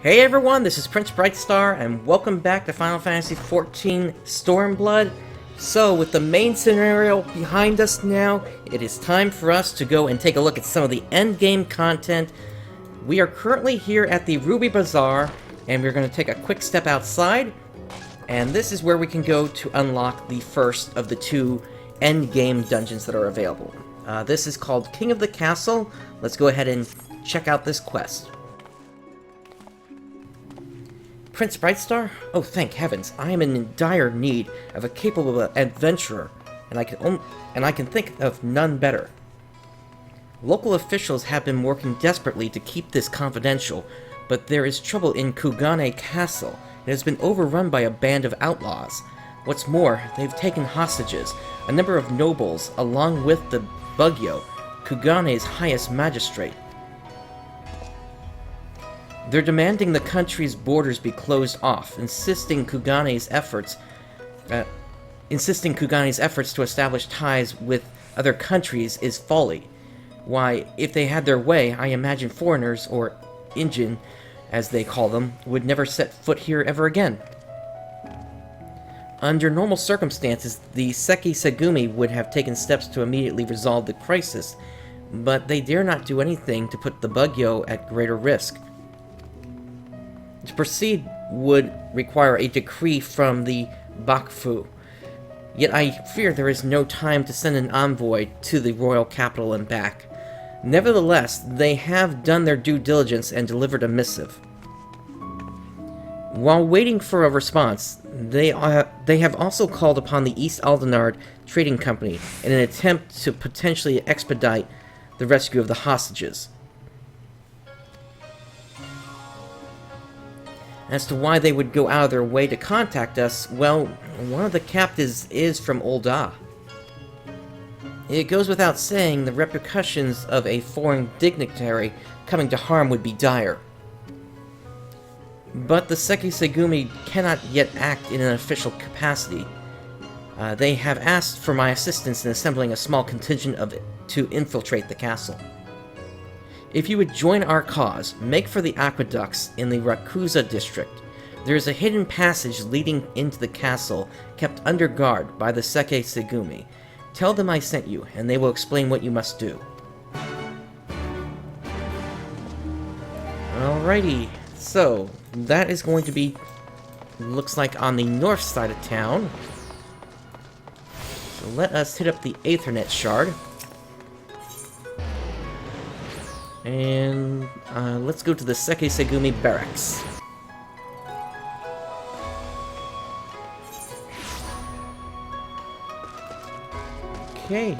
Hey everyone, this is PrinceBrightstar, and welcome back to Final Fantasy XIV Stormblood. So, with the main scenario behind us now, it is time for us to go and take a look at some of the endgame content. We are currently here at the Ruby Bazaar, and we're going to take a quick step outside, and this is where we can go to unlock the first of the two endgame dungeons that are available. This is called King of the Castle. Let's go ahead and check out this quest. PrinceBrightstar? Oh, thank heavens! I am in dire need of a capable adventurer, and I can think of none better. Local officials have been working desperately to keep this confidential, but there is trouble in Kugane Castle. It has been overrun by a band of outlaws. What's more, they've taken hostages a number of nobles, along with the Bugyo, Kugane's highest magistrate. They're demanding the country's borders be closed off, insisting Kugane's efforts to establish ties with other countries is folly. Why, if they had their way, I imagine foreigners, or Injin, as they call them, would never set foot here ever again. Under normal circumstances, the Seki Segumi would have taken steps to immediately resolve the crisis, but they dare not do anything to put the Bugyo at greater risk. To proceed would require a decree from the Bakufu, yet I fear there is no time to send an envoy to the royal capital and back. Nevertheless, they have done their due diligence and delivered a missive. While waiting for a response, they have also called upon the East Aldenard Trading Company in an attempt to potentially expedite the rescue of the hostages. As to why they would go out of their way to contact us, well, one of the captives is from Olda. It goes without saying the repercussions of a foreign dignitary coming to harm would be dire. But the Seki Segumi cannot yet act in an official capacity. They have asked for my assistance in assembling a small contingent of it to infiltrate the castle. If you would join our cause, make for the aqueducts in the Rakuza district. There is a hidden passage leading into the castle, kept under guard by the Seki Segumi. Tell them I sent you, and they will explain what you must do. Alrighty, so that is going to be, looks like, on the north side of town. So let us hit up the Aethernet shard. And let's go to the Seki Segumi barracks. Okay.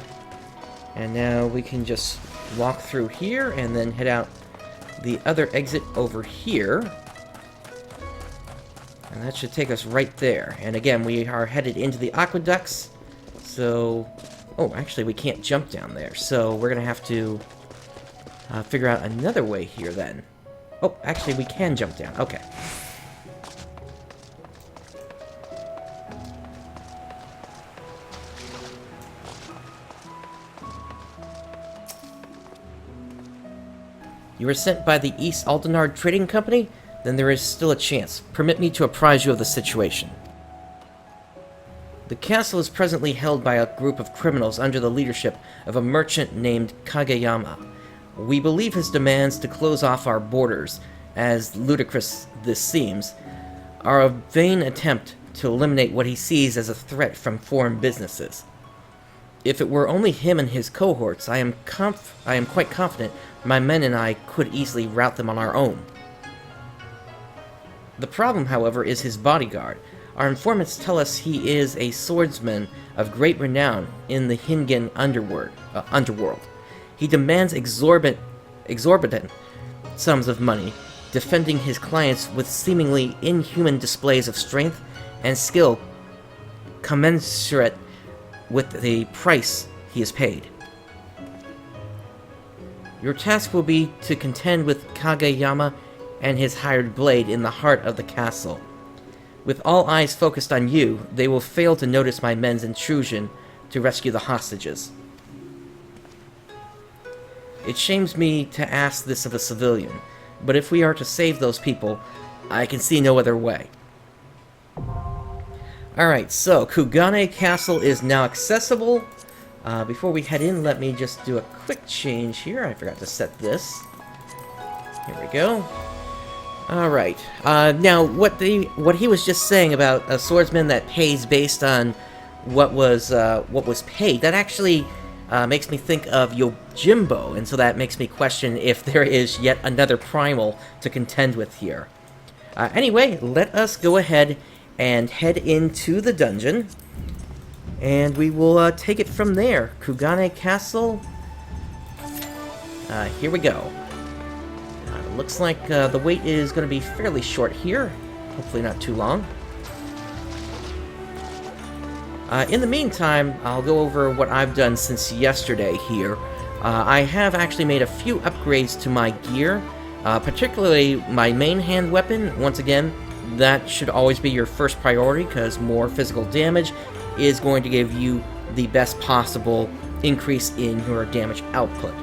And now we can just walk through here and then head out the other exit over here. And that should take us right there. And again, we are headed into the aqueducts. So... oh, actually we can't jump down there. So we're gonna have to... figure out another way here, then. Oh, actually, we can jump down. Okay. You were sent by the East Aldenard Trading Company? Then there is still a chance. Permit me to apprise you of the situation. The castle is presently held by a group of criminals under the leadership of a merchant named Kageyama. We believe his demands to close off our borders, as ludicrous this seems, are a vain attempt to eliminate what he sees as a threat from foreign businesses. If it were only him and his cohorts, I am quite confident my men and I could easily rout them on our own. The problem, however, is his bodyguard. Our informants tell us he is a swordsman of great renown in the Hingen underworld. He demands exorbitant sums of money, defending his clients with seemingly inhuman displays of strength and skill commensurate with the price he is paid. Your task will be to contend with Kageyama and his hired blade in the heart of the castle. With all eyes focused on you, they will fail to notice my men's intrusion to rescue the hostages. It shames me to ask this of a civilian, but if we are to save those people, I can see no other way. Alright, so Kugane Castle is now accessible. Before we head in, let me just do a quick change here. I forgot to set this. Here we go. Alright, now what he was just saying about a swordsman that pays based on what was paid, that actually makes me think of Yojimbo, and so that makes me question if there is yet another primal to contend with here. Anyway, let us go ahead and head into the dungeon, and we will take it from there. Kugane Castle. Here we go. Looks like the wait is going to be fairly short here. Hopefully not too long. In the meantime, I'll go over what I've done since yesterday here. I have actually made a few upgrades to my gear, particularly my main hand weapon. Once again, that should always be your first priority, because more physical damage is going to give you the best possible increase in your damage output.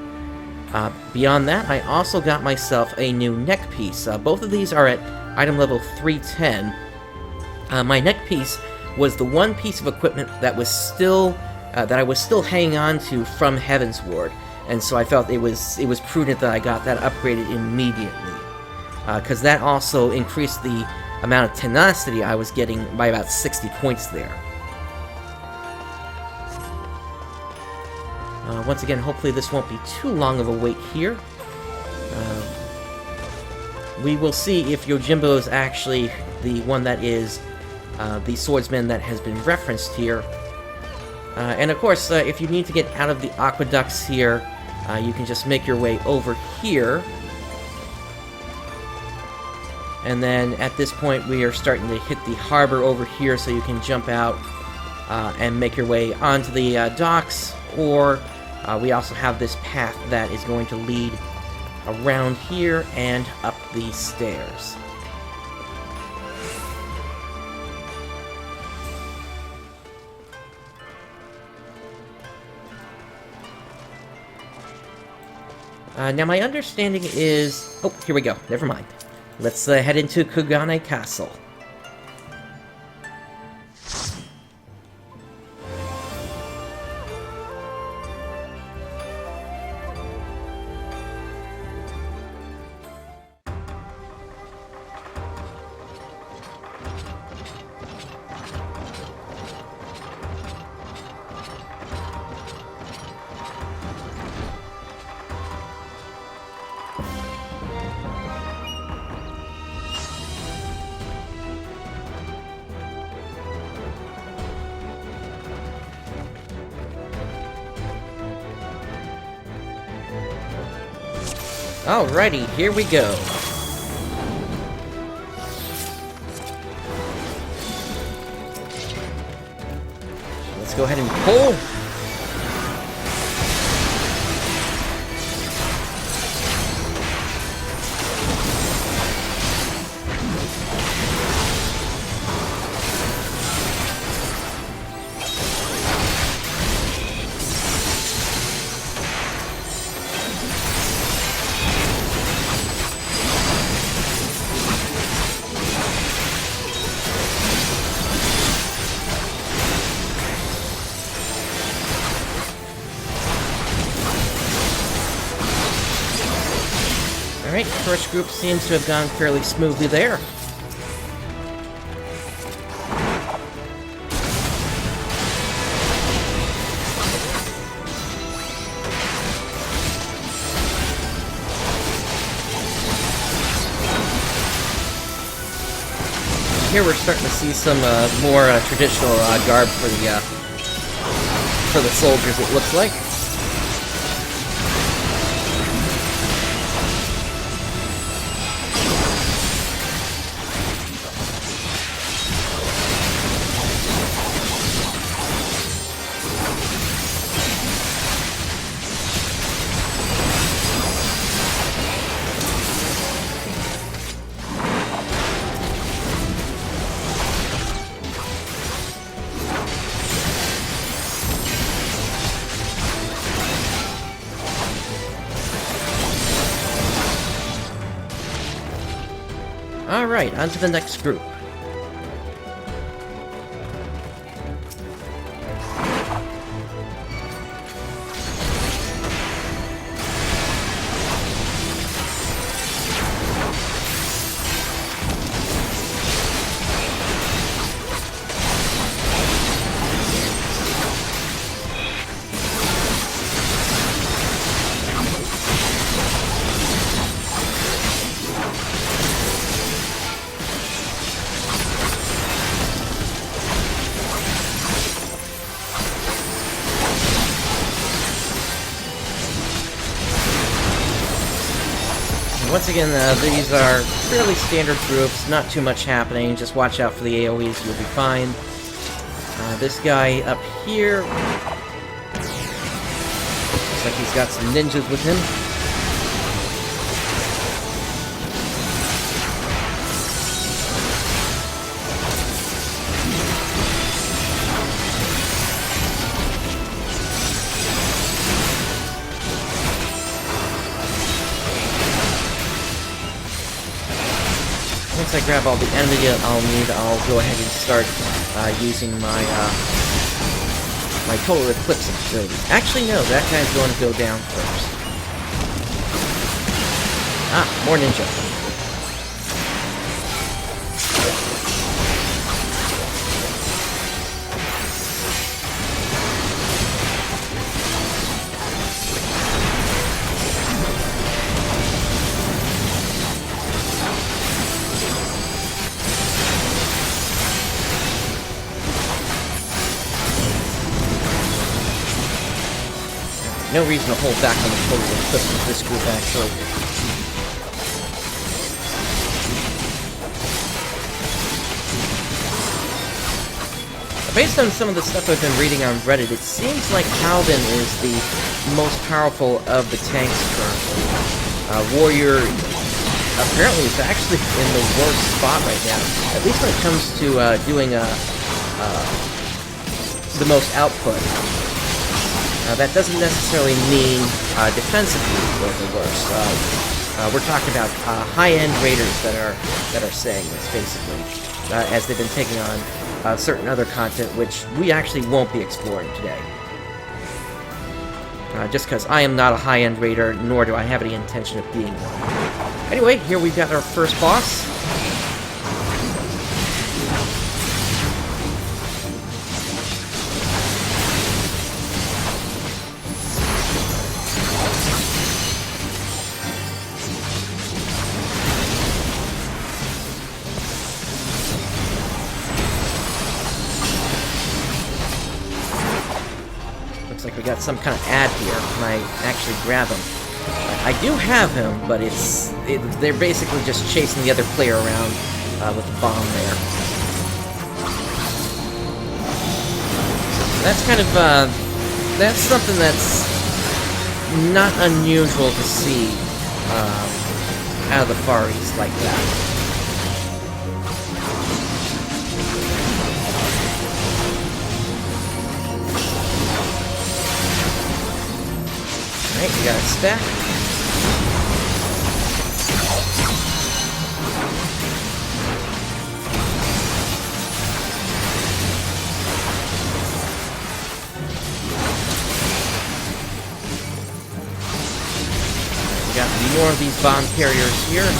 Beyond that, I also got myself a new neck piece. Both of these are at item level 310. My neck piece was the one piece of equipment that was still that I was still hanging on to from Heavensward, and so I felt it was prudent that I got that upgraded immediately, because that also increased the amount of tenacity I was getting by about 60 points there. Once again, hopefully this won't be too long of a wait here. We will see if Yojimbo is actually the one that is the swordsman that has been referenced here. And of course, if you need to get out of the aqueducts here, you can just make your way over here. And then at this point, we are starting to hit the harbor over here, so you can jump out and make your way onto the docks, or we also have this path that is going to lead around here and up these stairs. Now my understanding is... Oh, here we go. Never mind. Let's head into Kugane Castle. Alrighty, here we go. Let's go ahead and pull. Alright, first group seems to have gone fairly smoothly there. Here we're starting to see some more traditional garb for the soldiers, it looks like. Alright, on to the next group. Once again, these are fairly standard groups, not too much happening, just watch out for the AoEs, you'll be fine. This guy up here, looks like he's got some ninjas with him. Once I grab all the enemy I'll need, I'll go ahead and start using my my Total Eclipse ability. Actually, no, that guy's going to go down first. Ah, more ninja. No reason to hold back on the Total Eclipse with this group, actually. Based on some of the stuff I've been reading on Reddit, it seems like Halden is the most powerful of the tanks currently. Warrior apparently is actually in the worst spot right now, at least when it comes to doing the most output. That doesn't necessarily mean defensively or the worst. We're talking about high-end raiders that are saying this, basically, as they've been taking on certain other content, which we actually won't be exploring today. Just because I am not a high-end raider, nor do I have any intention of being one. Anyway, here we've got our first boss. Looks like we got some kind of ad here. Can I actually grab him? I do have him, but they're basically just chasing the other player around with the bomb there. That's kind of, that's something that's not unusual to see out of the Far East like that. Alright, we got a stack. We got more of these bomb carriers here.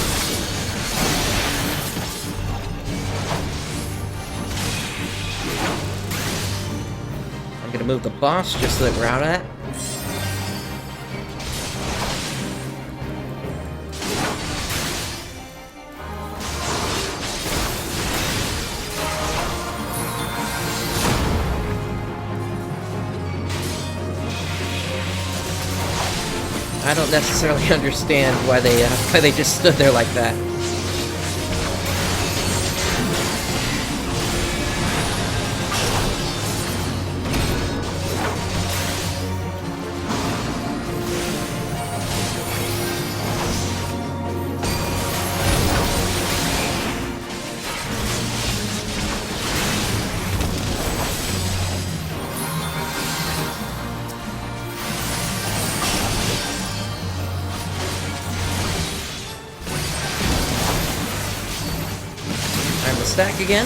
I'm gonna move the boss just so that we're out of that. I don't necessarily understand why they just stood there like that. the stack again.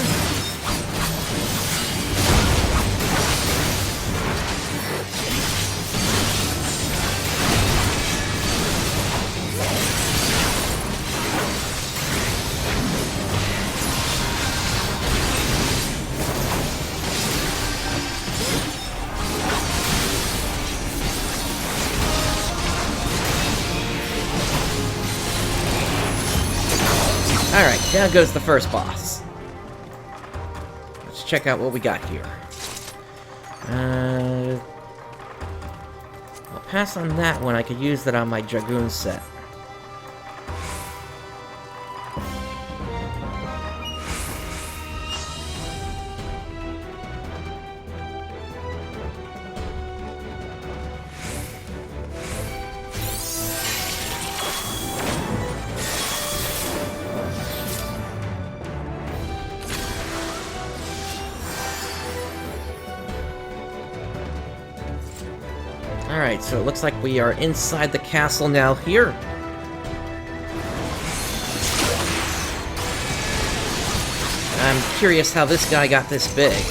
Alright, down goes the first boss. Let's check out what we got here. I'll pass on that one. I could use that on my Dragoon set. Alright, so it looks like we are inside the castle now here. I'm curious how this guy got this big.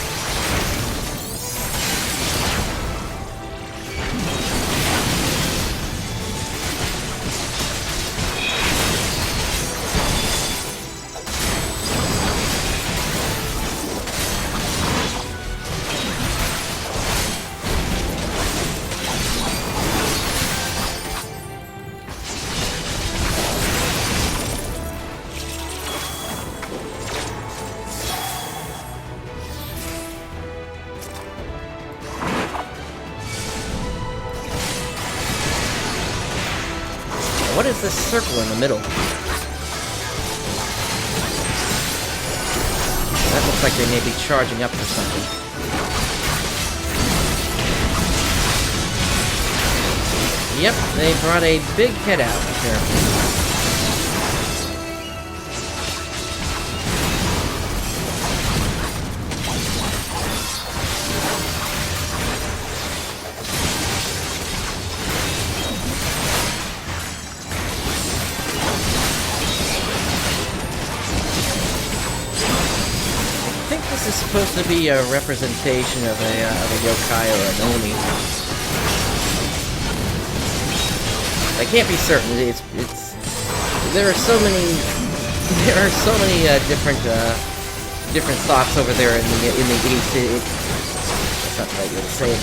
What is this circle in the middle? That looks like they may be charging up for something. Yep, they brought a big head out, apparently. This is supposed to be a representation of a yokai or an oni. I can't be certain. It's there are so many different thoughts over there in the East. That's not the right way to say it.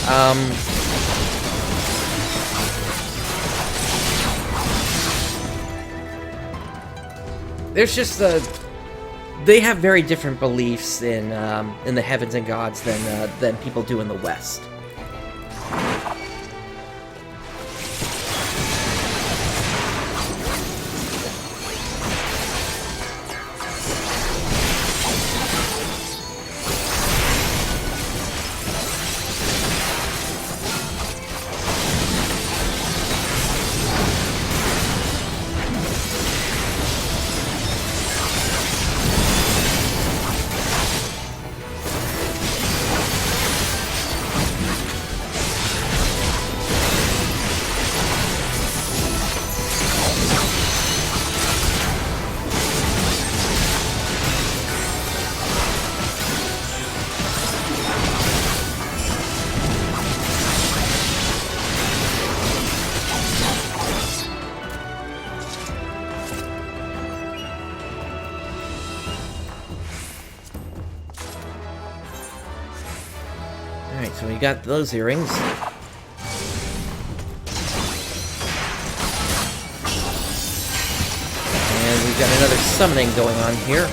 There's just they have very different beliefs in the heavens and gods than people do in the West. Alright, so we got those earrings. And we've got another summoning going on here.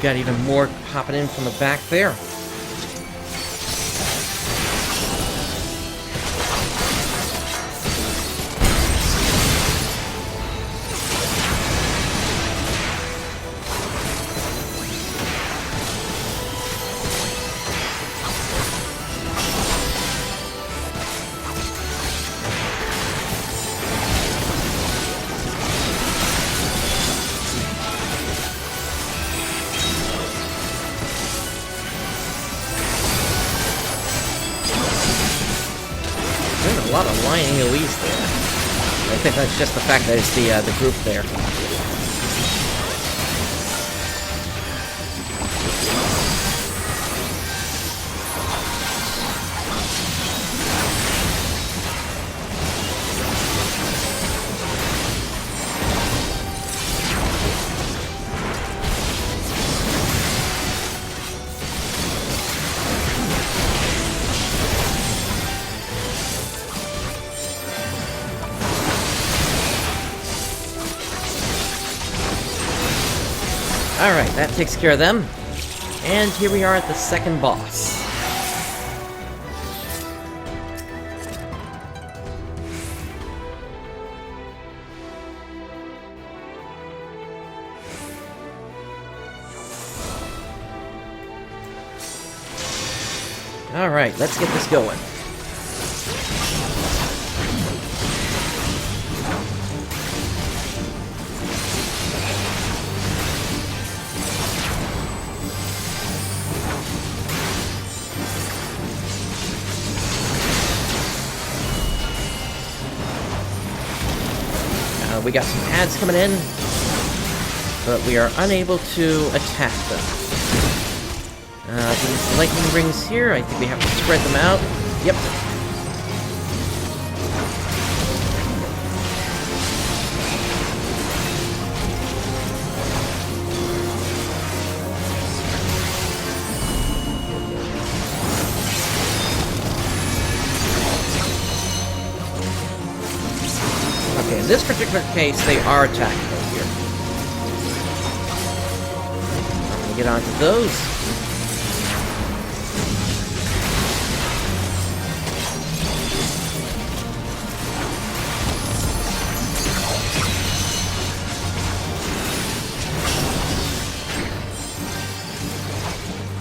got even more hopping in from the back there. There's a lot of lying AoEs there. I think that's just the fact that it's the group there. Alright, that takes care of them. And here we are at the second boss. Alright, let's get this going. We got some ads coming in, but we are unable to attack them. These lightning rings here, I think we have to spread them out. Yep. Okay, in this particular case, they are attackable here. I'm gonna get onto those.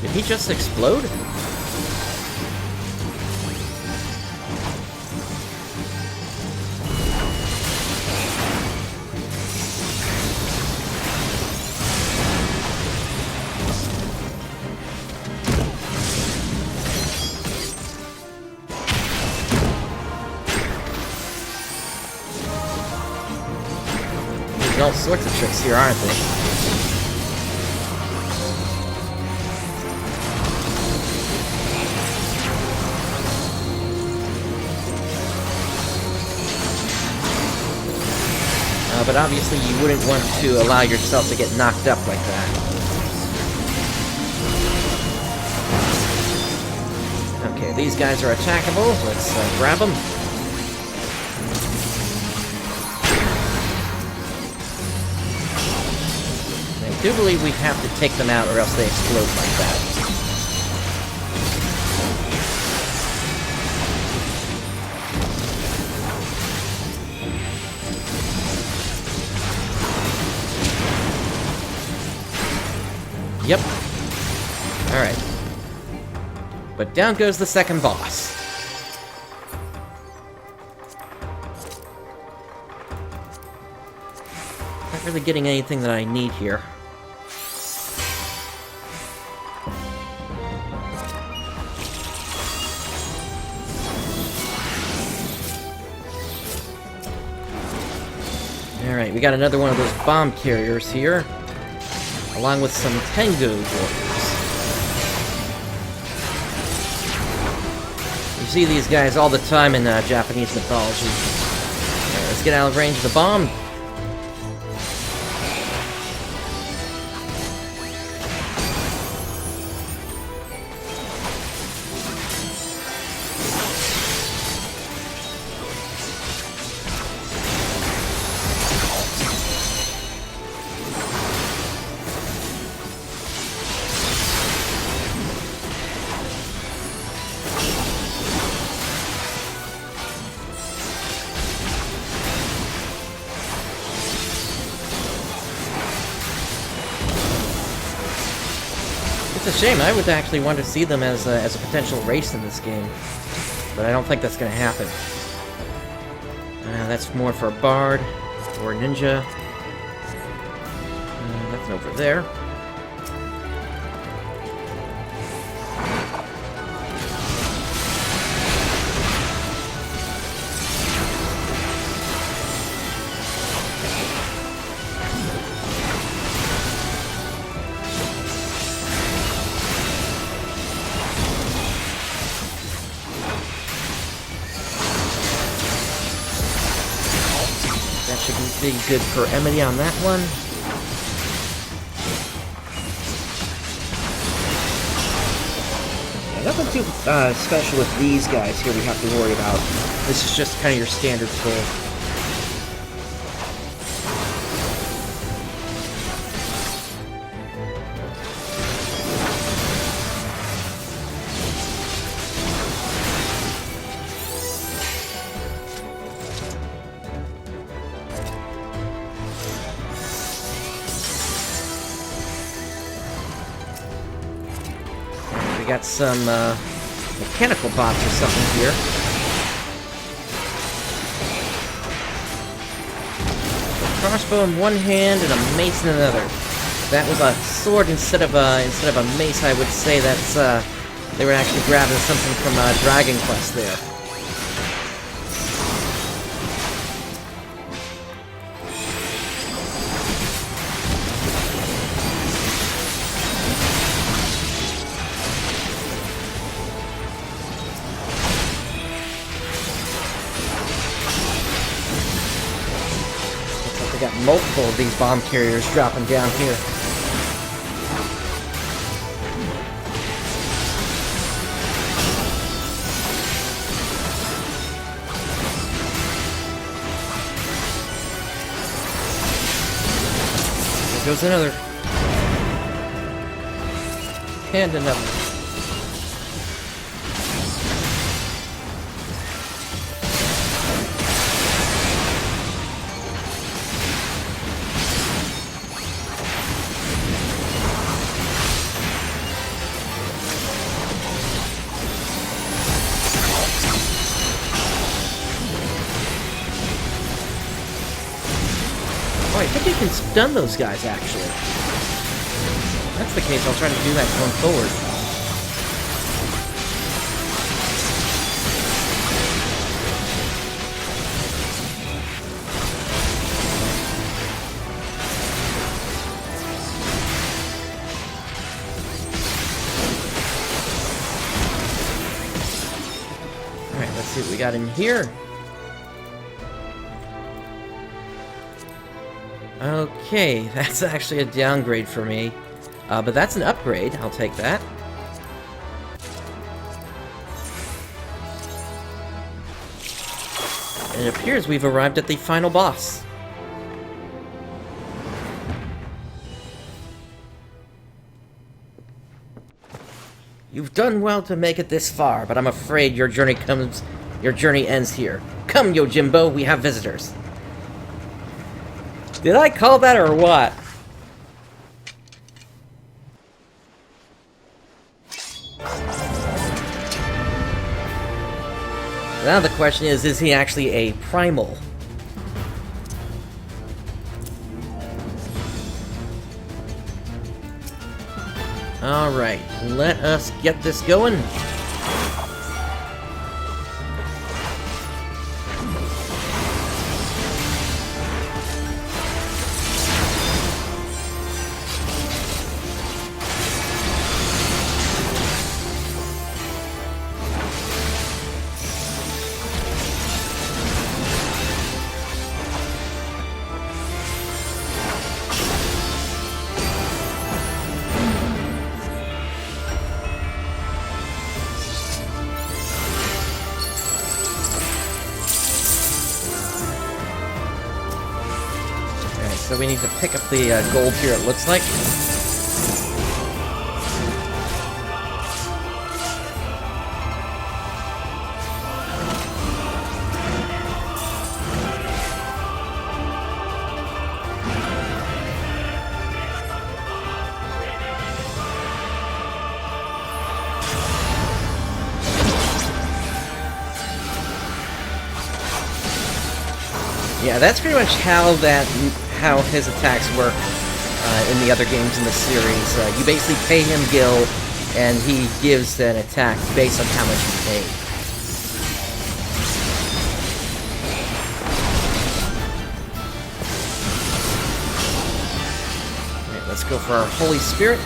Did he just explode? All sorts of tricks here, aren't they? But obviously you wouldn't want to allow yourself to get knocked up like that. Okay, these guys are attackable. Let's grab them. I do believe we have to take them out or else they explode like that. Yep. Alright. But down goes the second boss. Not really getting anything that I need here. Alright, we got another one of those bomb carriers here, along with some Tengu warriors. You see these guys all the time in Japanese mythology. Alright, let's get out of range of the bomb. It's a shame. I would actually want to see them as a potential race in this game. But I don't think that's going to happen. That's more for a bard or a ninja. Nothing over there. Should be good for Emily on that one. Yeah, nothing too special with these guys here we have to worry about. This is just kind of your standard pull. We got some mechanical bots or something here. A crossbow in one hand and a mace in another. That was a sword instead of a mace. I would say that's they were actually grabbing something from Dragon Quest there. Got multiple of these bomb carriers dropping down here. There goes another. And another. Oh, I think you can stun those guys, actually. If that's the case, I'll try to do that going forward. Alright, let's see what we got in here. Okay, that's actually a downgrade for me. But that's an upgrade. I'll take that. And it appears we've arrived at the final boss. You've done well to make it this far, but I'm afraid your journey ends here. Come, Yojimbo, we have visitors. Did I call that or what? Now the question is he actually a primal? Alright, let us get this going. So we need to pick up the gold here, it looks like. Yeah, that's pretty much how his attacks work in the other games in the series. You basically pay him gil, and he gives an attack based on how much you pay. Alright, let's go for our Holy Spirit.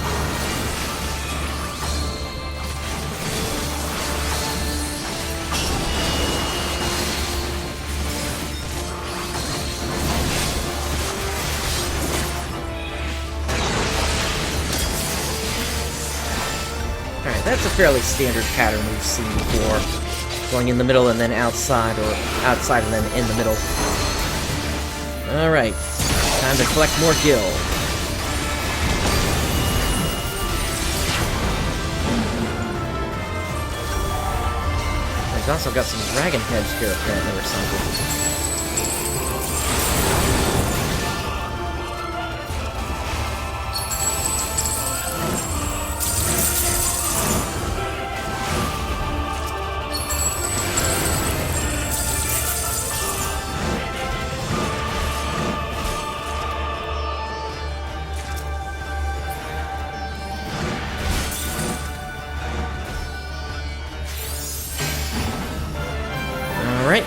That's a fairly standard pattern we've seen before. Going in the middle and then outside, or outside and then in the middle. Alright, time to collect more gil. There's also got some dragon heads here apparently or something. Alright.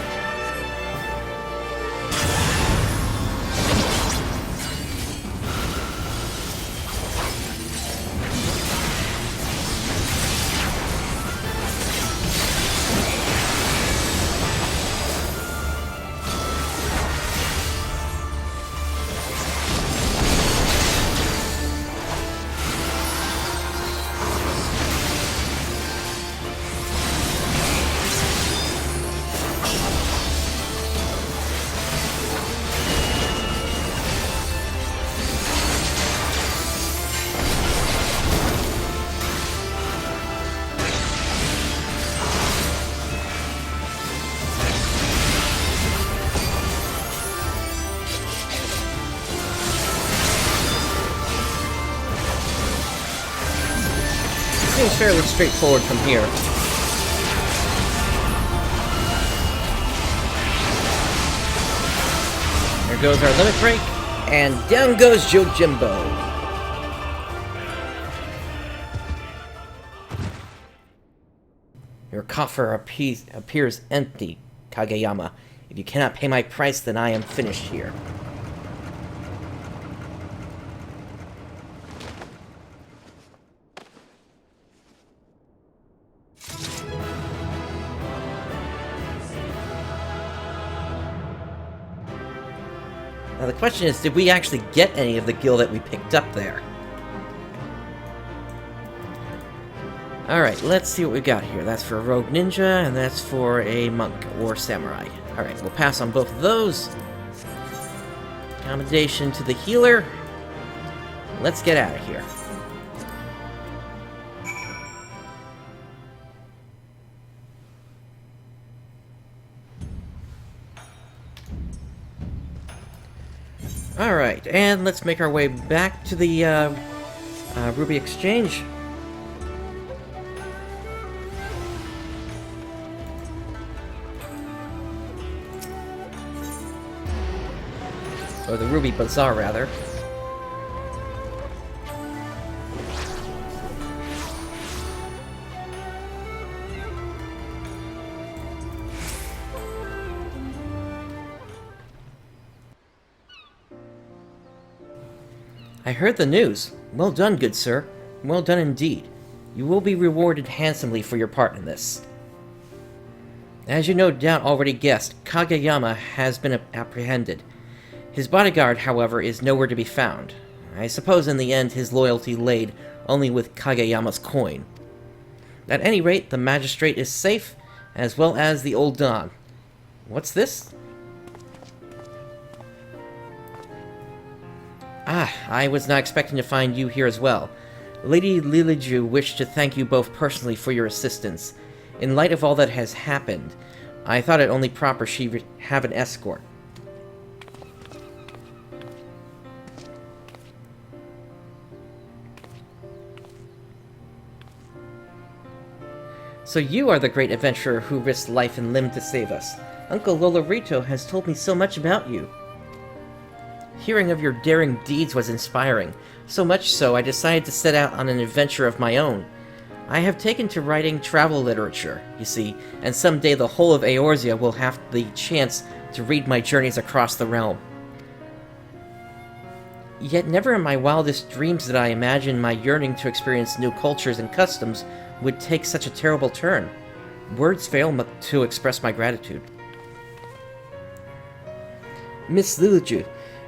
Seems fairly straightforward from here. There goes our limit break, and down goes Jojimbo. Your coffer appears empty, Kageyama. If you cannot pay my price, then I am finished here. Now the question is, did we actually get any of the gil that we picked up there? Alright, let's see what we got here. That's for a rogue ninja, and that's for a monk or samurai. Alright, we'll pass on both of those. Accommodation to the healer. Let's get out of here. Alright, and let's make our way back to the Ruby Exchange. Or the Ruby Bazaar, rather. I heard the news. Well done, good sir. Well done indeed. You will be rewarded handsomely for your part in this. As you no doubt already guessed, Kageyama has been apprehended. His bodyguard, however, is nowhere to be found. I suppose in the end his loyalty laid only with Kageyama's coin. At any rate, the magistrate is safe, as well as the old Don. What's this? Ah, I was not expecting to find you here as well. Lady Liliju wished to thank you both personally for your assistance. In light of all that has happened, I thought it only proper she have an escort. So you are the great adventurer who risked life and limb to save us. Uncle Lolorito has told me so much about you. Hearing of your daring deeds was inspiring, so much so I decided to set out on an adventure of my own. I have taken to writing travel literature, you see, and someday the whole of Eorzea will have the chance to read my journeys across the realm. Yet never in my wildest dreams did I imagine my yearning to experience new cultures and customs would take such a terrible turn. Words fail to express my gratitude. Miss Luluju,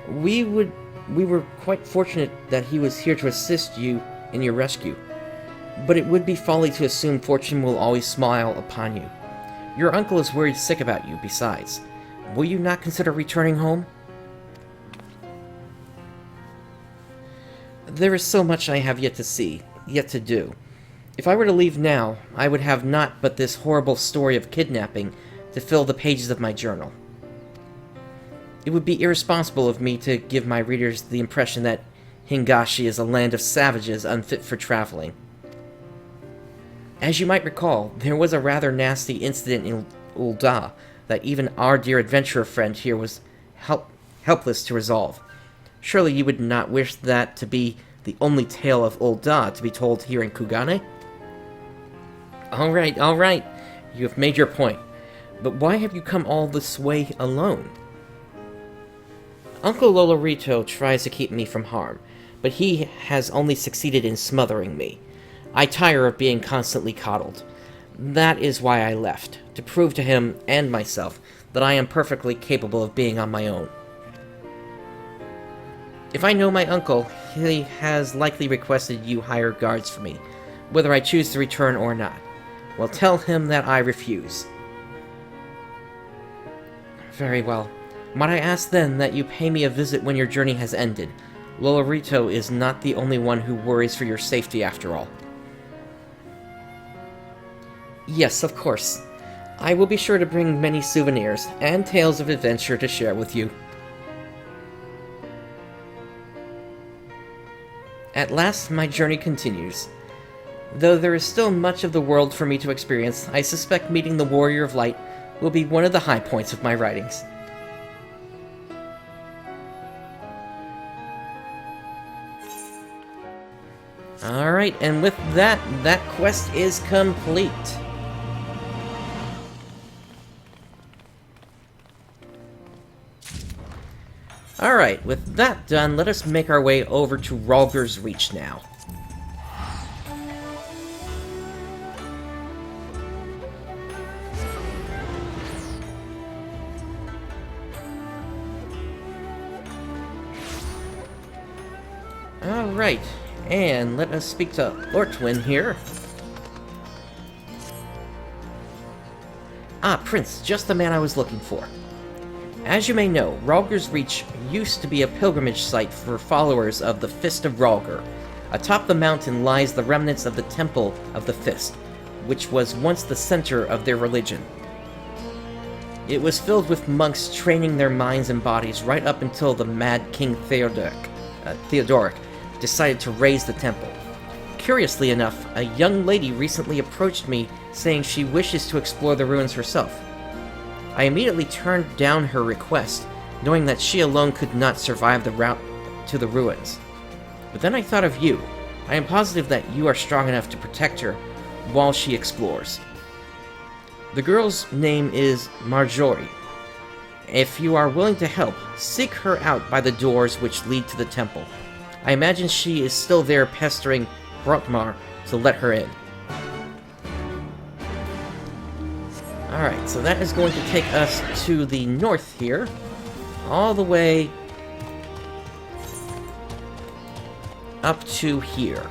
we were quite fortunate that he was here to assist you in your rescue. But it would be folly to assume fortune will always smile upon you. Your uncle is worried sick about you, besides. Will you not consider returning home? There is so much I have yet to see, yet to do. If I were to leave now, I would have naught but this horrible story of kidnapping to fill the pages of my journal. It would be irresponsible of me to give my readers the impression that Hingashi is a land of savages unfit for traveling. As you might recall, there was a rather nasty incident in Ul'dah that even our dear adventurer friend here was helpless to resolve. Surely you would not wish that to be the only tale of Ul'dah to be told here in Kugane? Alright, you have made your point. But why have you come all this way alone? Uncle Lolorito tries to keep me from harm, but he has only succeeded in smothering me. I tire of being constantly coddled. That is why I left, to prove to him and myself that I am perfectly capable of being on my own. If I know my uncle, he has likely requested you hire guards for me, whether I choose to return or not. Well, tell him that I refuse. Very well. Might I ask then that you pay me a visit when your journey has ended? Lolorito is not the only one who worries for your safety after all. Yes, of course. I will be sure to bring many souvenirs and tales of adventure to share with you. At last, my journey continues. Though there is still much of the world for me to experience, I suspect meeting the Warrior of Light will be one of the high points of my writings. Alright, and with that quest is complete. Alright, with that done, let us make our way over to Rhalgr's Reach now. Alright, and let us speak to Lortwin here. Ah, Prince, just the man I was looking for. As you may know, Rhalgr's Reach used to be a pilgrimage site for followers of the Fist of Rhalgr. Atop the mountain lies the remnants of the Temple of the Fist, which was once the center of their religion. It was filled with monks training their minds and bodies right up until the mad King Theodoric decided to raise the temple. Curiously enough, a young lady recently approached me saying she wishes to explore the ruins herself. I immediately turned down her request, knowing that she alone could not survive the route to the ruins. But then I thought of you. I am positive that you are strong enough to protect her while she explores. The girl's name is Marjorie. If you are willing to help, seek her out by the doors which lead to the temple. I imagine she is still there pestering Brotmar to let her in. Alright, so that is going to take us to the north here, all the way up to here.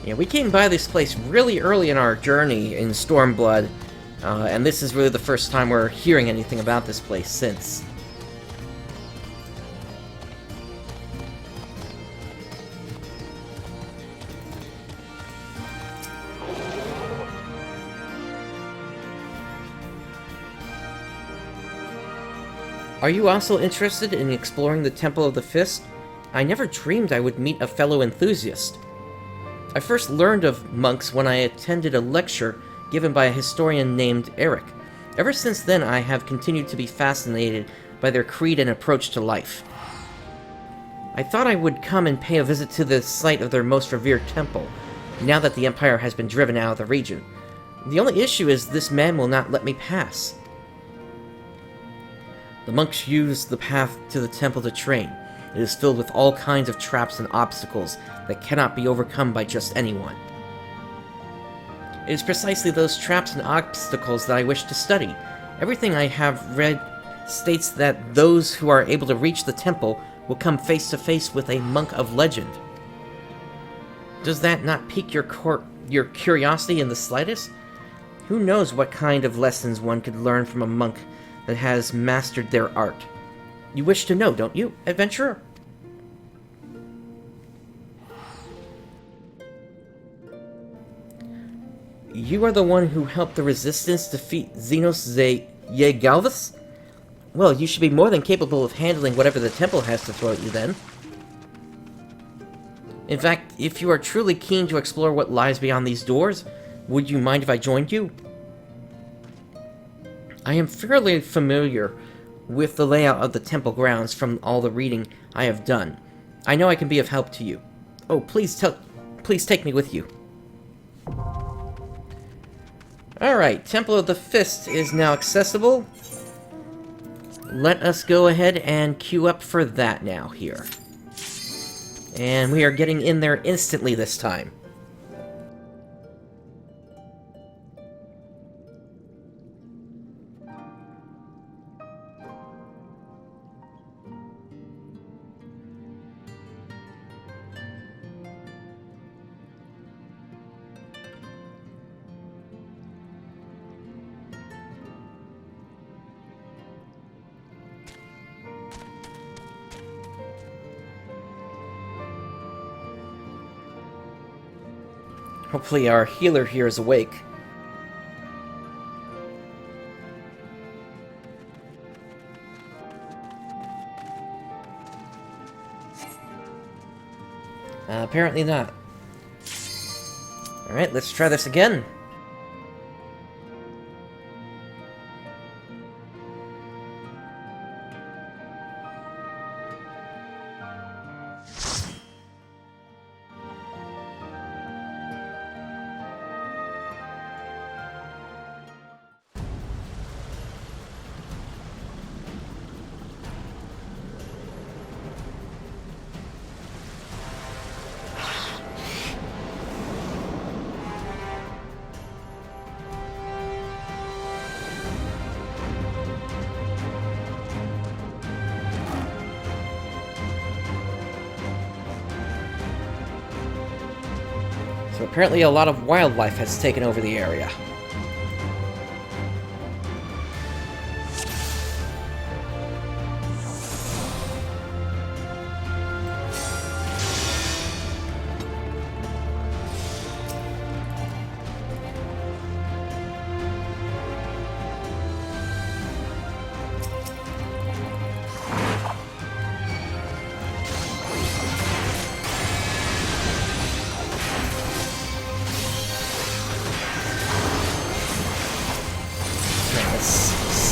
Yeah, we came by this place really early in our journey in Stormblood, and this is really the first time we're hearing anything about this place since. Are you also interested in exploring the Temple of the Fist? I never dreamed I would meet a fellow enthusiast. I first learned of monks when I attended a lecture given by a historian named Eric. Ever since then, I have continued to be fascinated by their creed and approach to life. I thought I would come and pay a visit to the site of their most revered temple, now that the Empire has been driven out of the region. The only issue is this man will not let me pass. The monks use the path to the temple to train. It is filled with all kinds of traps and obstacles that cannot be overcome by just anyone. It is precisely those traps and obstacles that I wish to study. Everything I have read states that those who are able to reach the temple will come face to face with a monk of legend. Does that not pique your curiosity in the slightest? Who knows what kind of lessons one could learn from a monk that has mastered their art? You wish to know, don't you, adventurer? You are the one who helped the Resistance defeat Xenos Galvus? Well, you should be more than capable of handling whatever the temple has to throw at you then. In fact, if you are truly keen to explore what lies beyond these doors, would you mind if I joined you? I am fairly familiar with the layout of the temple grounds from all the reading I have done. I know I can be of help to you. Oh, please take me with you. Alright, Temple of the Fist is now accessible. Let us go ahead and queue up for that now here. And we are getting in there instantly this time. Hopefully our healer here is awake. Apparently not. Alright, let's try this again. So apparently a lot of wildlife has taken over the area.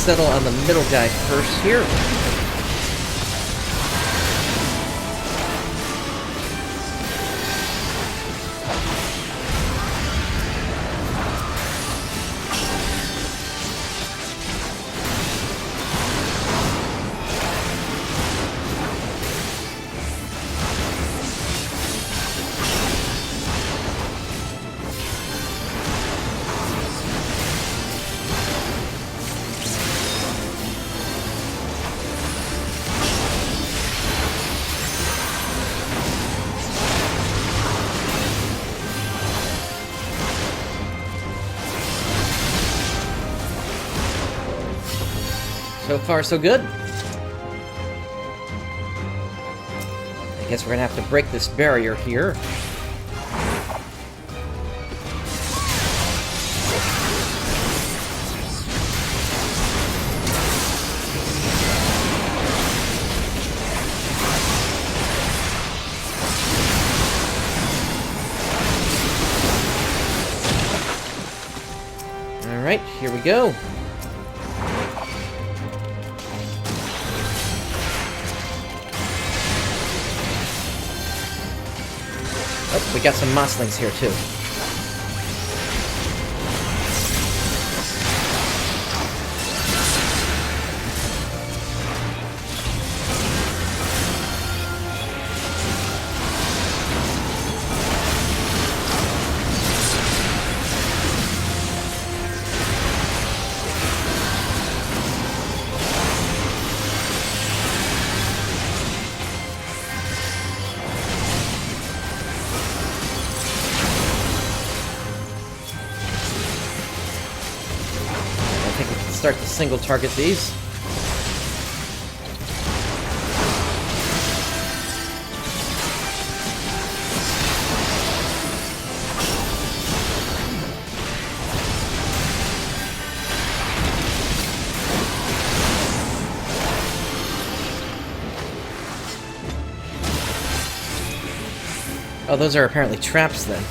Settle on the middle guy first here. So far, so good. I guess we're gonna have to break this barrier here. here we go. Oh, we got some mosslings here too. Start to single target these. Oh, those are apparently traps then.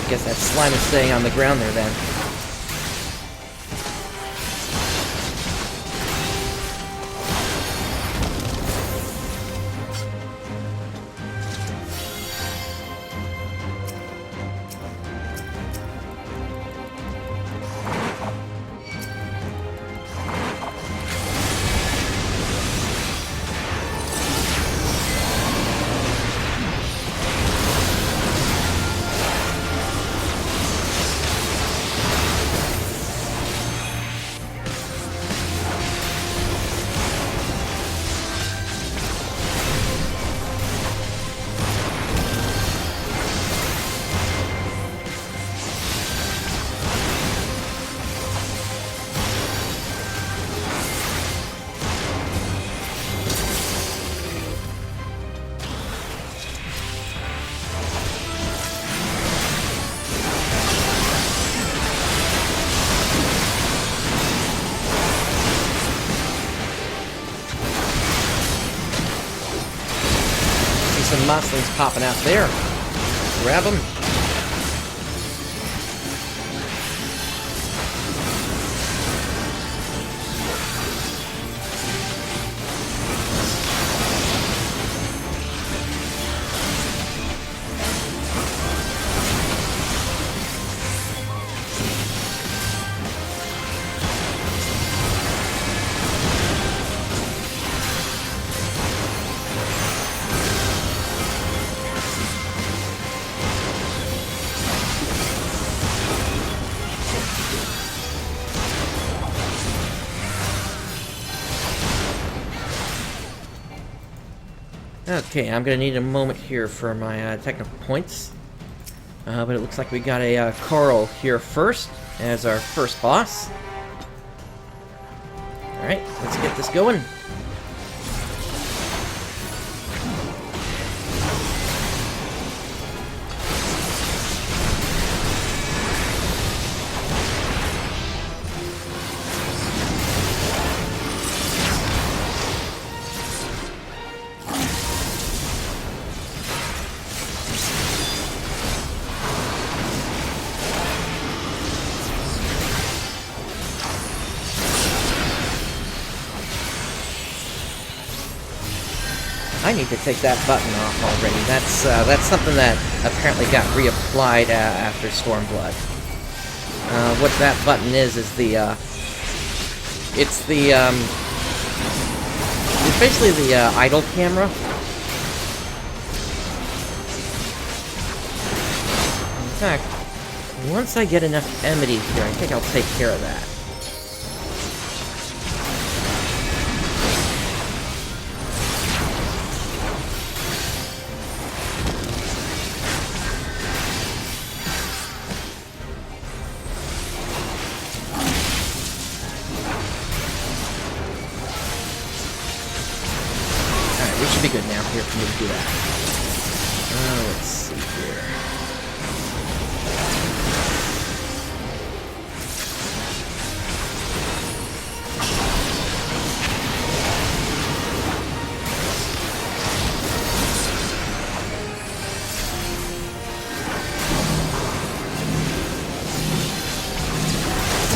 Guess that slime is staying on the ground there then. Some mosslings popping out there. Grab them. Okay, I'm gonna need a moment here for my technical points. But it looks like we got a Carl here first, as our first boss. Alright, let's get this going. I need to take that button off already. That's something that apparently got reapplied after Stormblood. What that button is the it's basically the idle camera. In fact, once I get enough enmity here, I think I'll take care of that. good now here for me to do that. Let's see here.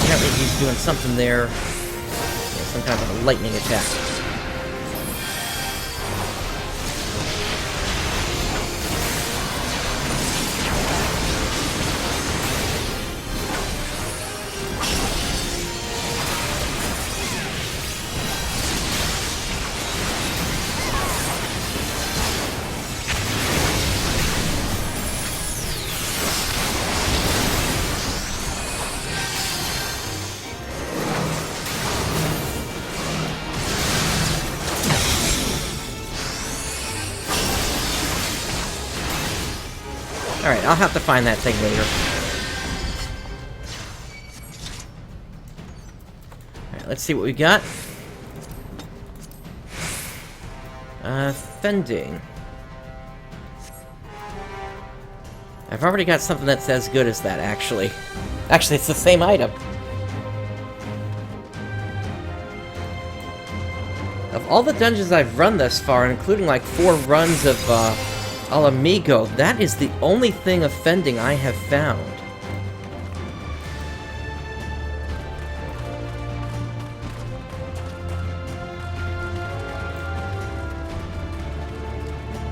Apparently he's doing something there. Yeah, some kind of a lightning attack. Alright, I'll have to find that thing later. Alright, let's see what we got. Fending. I've already got something that's as good as that, actually. Actually, it's the same item. Of all the dungeons I've run thus far, including like 4 runs of, Al Amigo, that is the only thing offending I have found.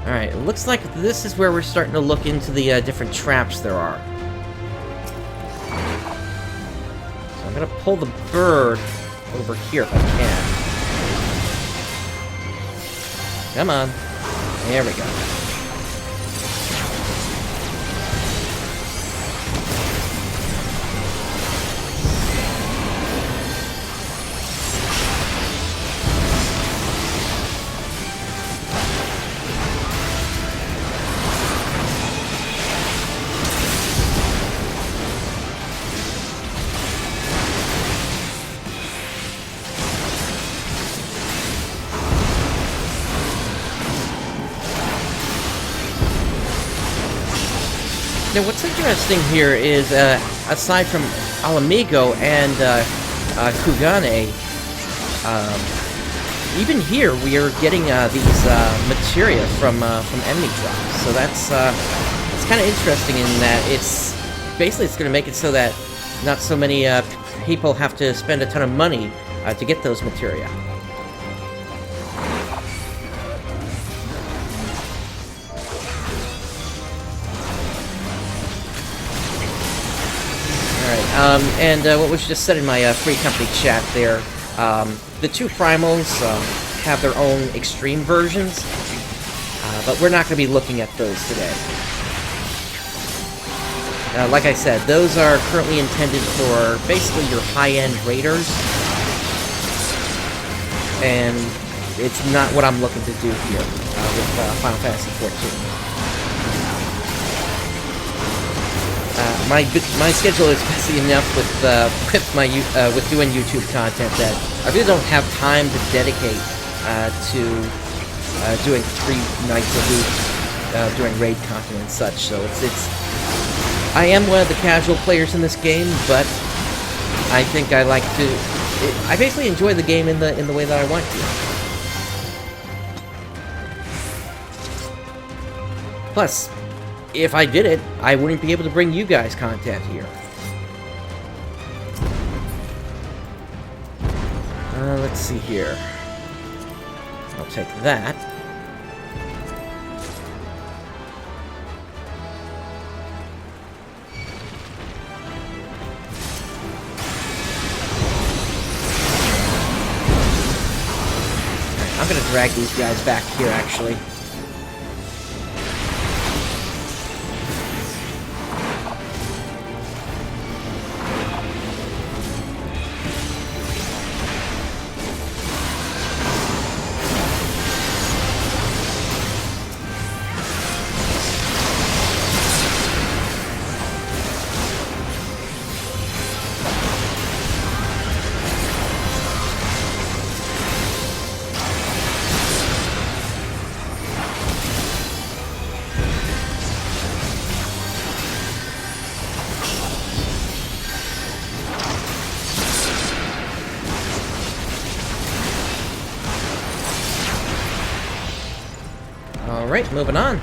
Alright, it looks like this is where we're starting to look into the different traps there are. So I'm gonna pull the bird over here if I can. Come on. There we go. Now, what's interesting here is, aside from Al Amigo and Kugane, even here we are getting these materia from enemy drops. So that's kind of interesting in that it's basically going to make it so that not so many people have to spend a ton of money to get those materia. And what was just said in my free company chat there, the 2 primals have their own extreme versions, but we're not going to be looking at those today. Like I said, those are currently intended for basically your high-end raiders, and it's not what I'm looking to do here with Final Fantasy XIV. My schedule is busy enough with doing YouTube content that I really don't have time to dedicate to doing 3 nights a week doing raid content and such. So I am one of the casual players in this game, but I think I like to. I basically enjoy the game in the way that I want to. Plus, if I did it, I wouldn't be able to bring you guys content here. Let's see here. I'll take that. I'm gonna drag these guys back here, actually. Alright, moving on.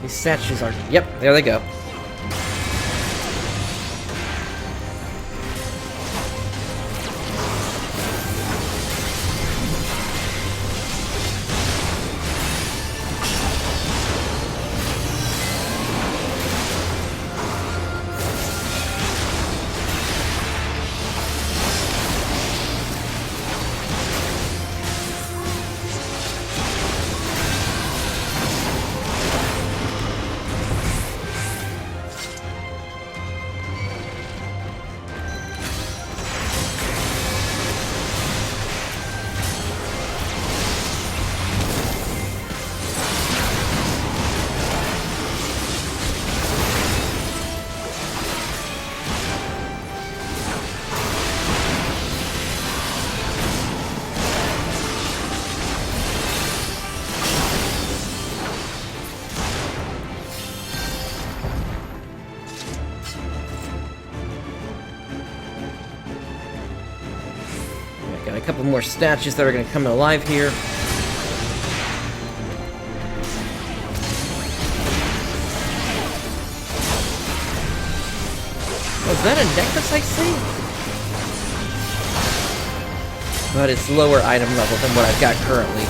These statues are... Yep, there they go. Got a couple more statues that are going to come alive here. Oh, is that a necklace I see? But it's lower item level than what I've got currently.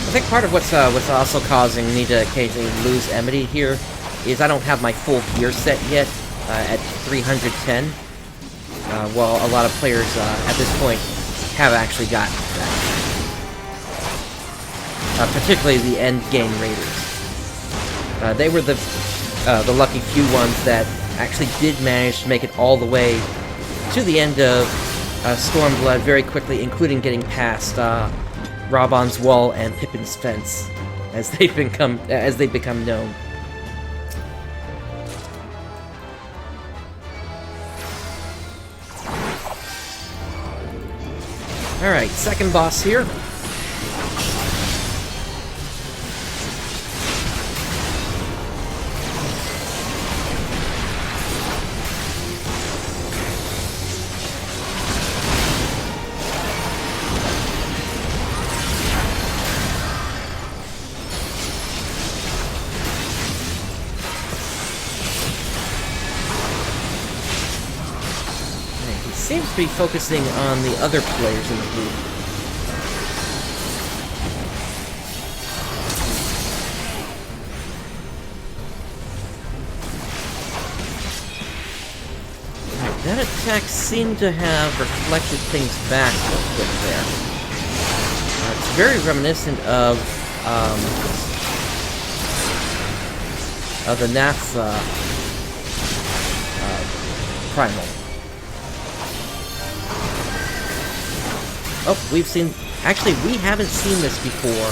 I think part of what's also causing me to occasionally lose Emity here is I don't have my full gear set yet at 310, while a lot of players at this point have actually gotten that. Particularly the endgame raiders. They were the lucky few ones that actually did manage to make it all the way to the end of Stormblood very quickly, including getting past Raban's wall and Pippin's fence, as they become known. All right, second boss here. Seems to be focusing on the other players in the group. Right, that attack seemed to have reflected things back real quick there. It's very reminiscent of the Naphtha Primal. Oh, we've seen... Actually, we haven't seen this before,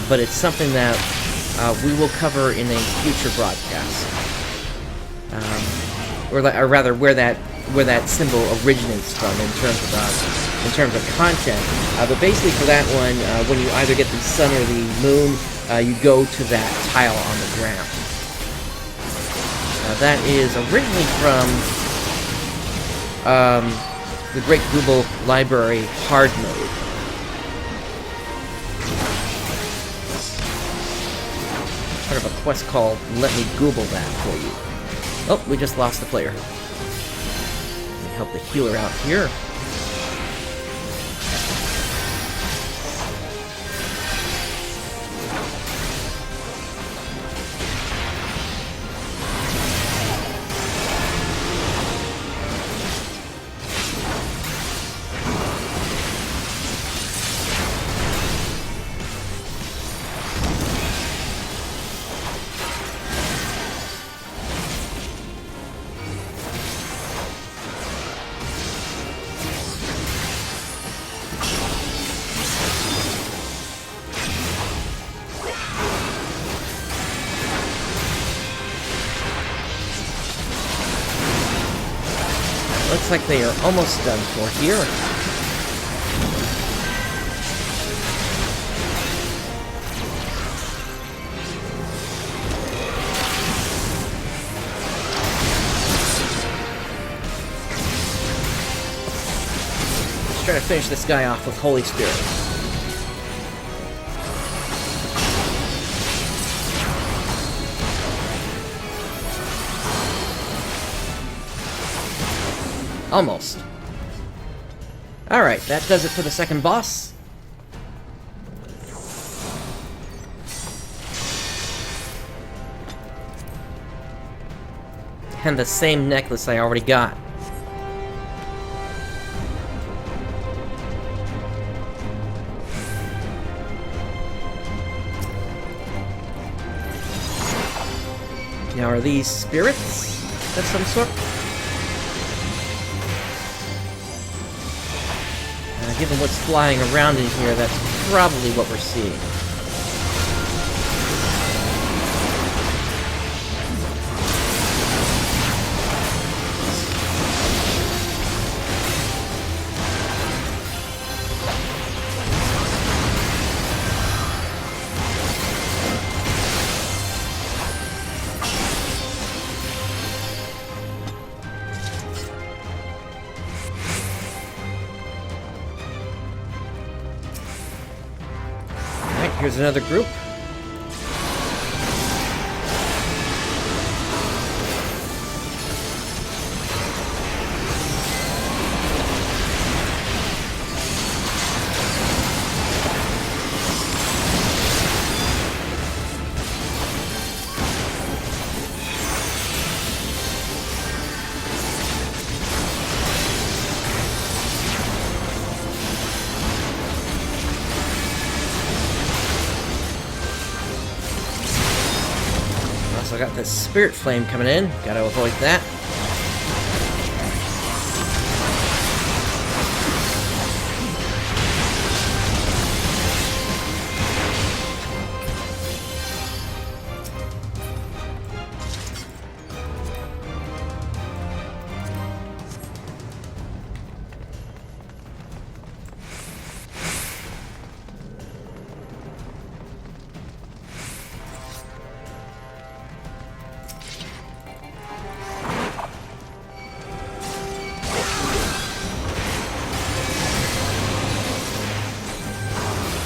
but it's something that we will cover in a future broadcast. Or rather, where that symbol originates from in terms of content. But basically, for that one, when you either get the sun or the moon, you go to that tile on the ground. That is originally from the Great Google Library hard mode. Part of a quest called Let Me Google That for you. Oh, we just lost the player. Let me help the healer out here. Looks like they are almost done for here. finish this guy off with Holy Spirit. Almost. Alright, that does it for the second boss. And the same necklace I already got. Now, are these spirits of some sort? Given what's flying around in here, that's probably what we're seeing. Here's another group. I got this spirit flame coming in. Gotta avoid that.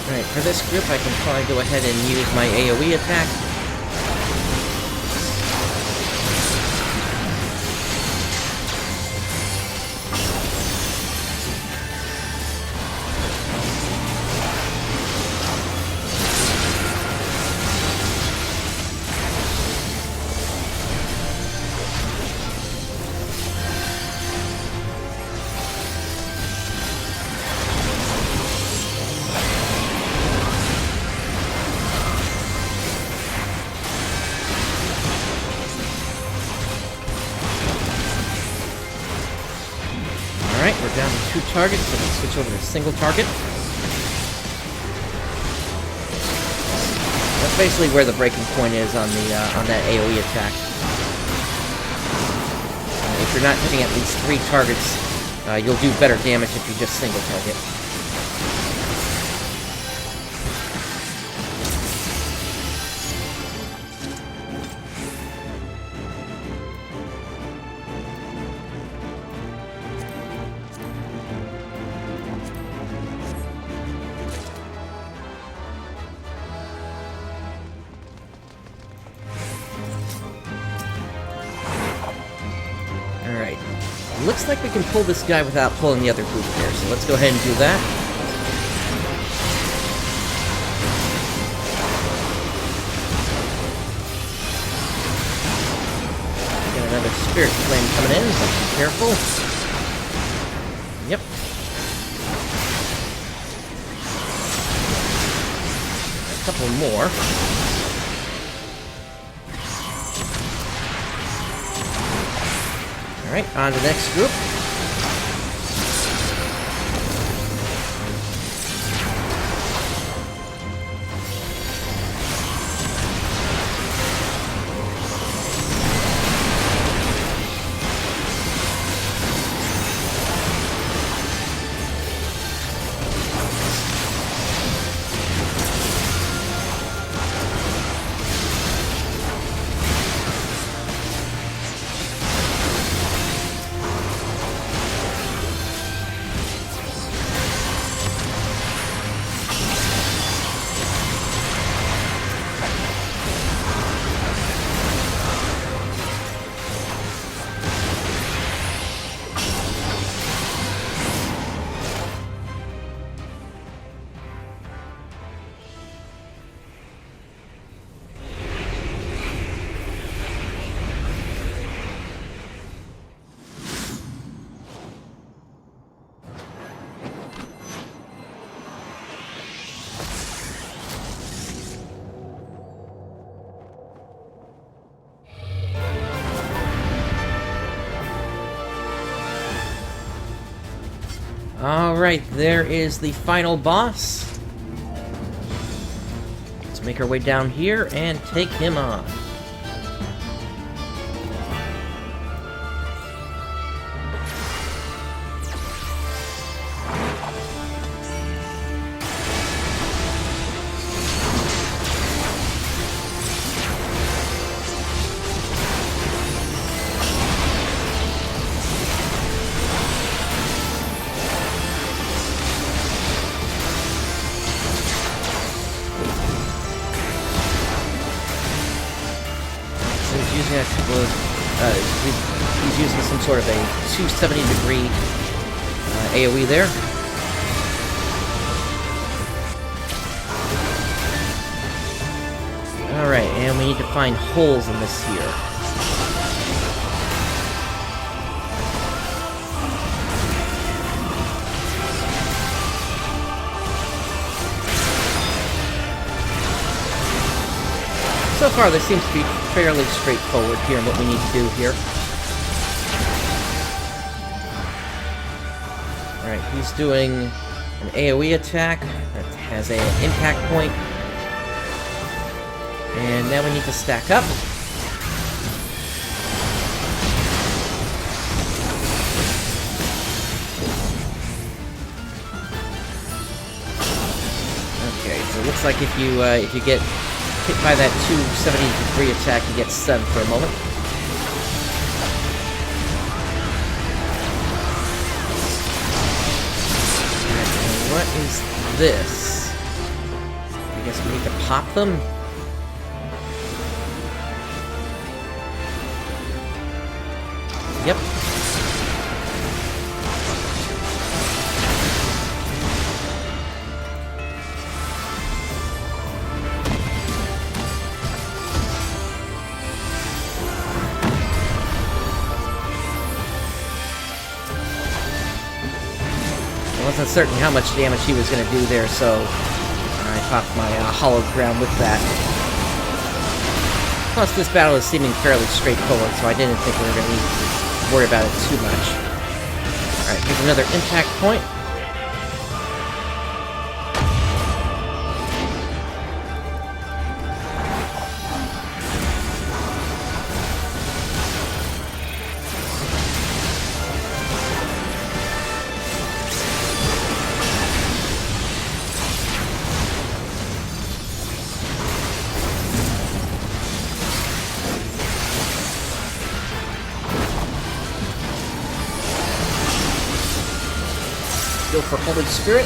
Alright, for this group I can probably go ahead and use my AoE attack. Alright, we're down to 2 targets, so let's switch over to single target. That's basically where the breaking point is on that AoE attack. If you're not hitting at least 3 targets, you'll do better damage if you just single target. Alright. Looks like we can pull this guy without pulling the other group there, so let's go ahead and do that. Got another spirit flame coming in, so be careful. Yep. A couple more. Alright, on to the next group. Alright, there is the final boss. Let's make our way down here and take him on. He's using some sort of a 270-degree AoE there. Alright, and we need to find holes in this here. So far, this seems to be fairly straightforward here in what we need to do here. Alright, he's doing an AoE attack that has an impact point. And now we need to stack up. Okay, so it looks like if you get hit by that 270-degree attack, you get stunned for a moment. And what is this? I guess we need to pop them? Yep. I wasn't certain how much damage he was going to do there, so I popped my hollow ground with that. Plus, this battle is seeming fairly straightforward, so I didn't think we were going to need to worry about it too much. Alright, here's another impact point. Go for Holy Spirit.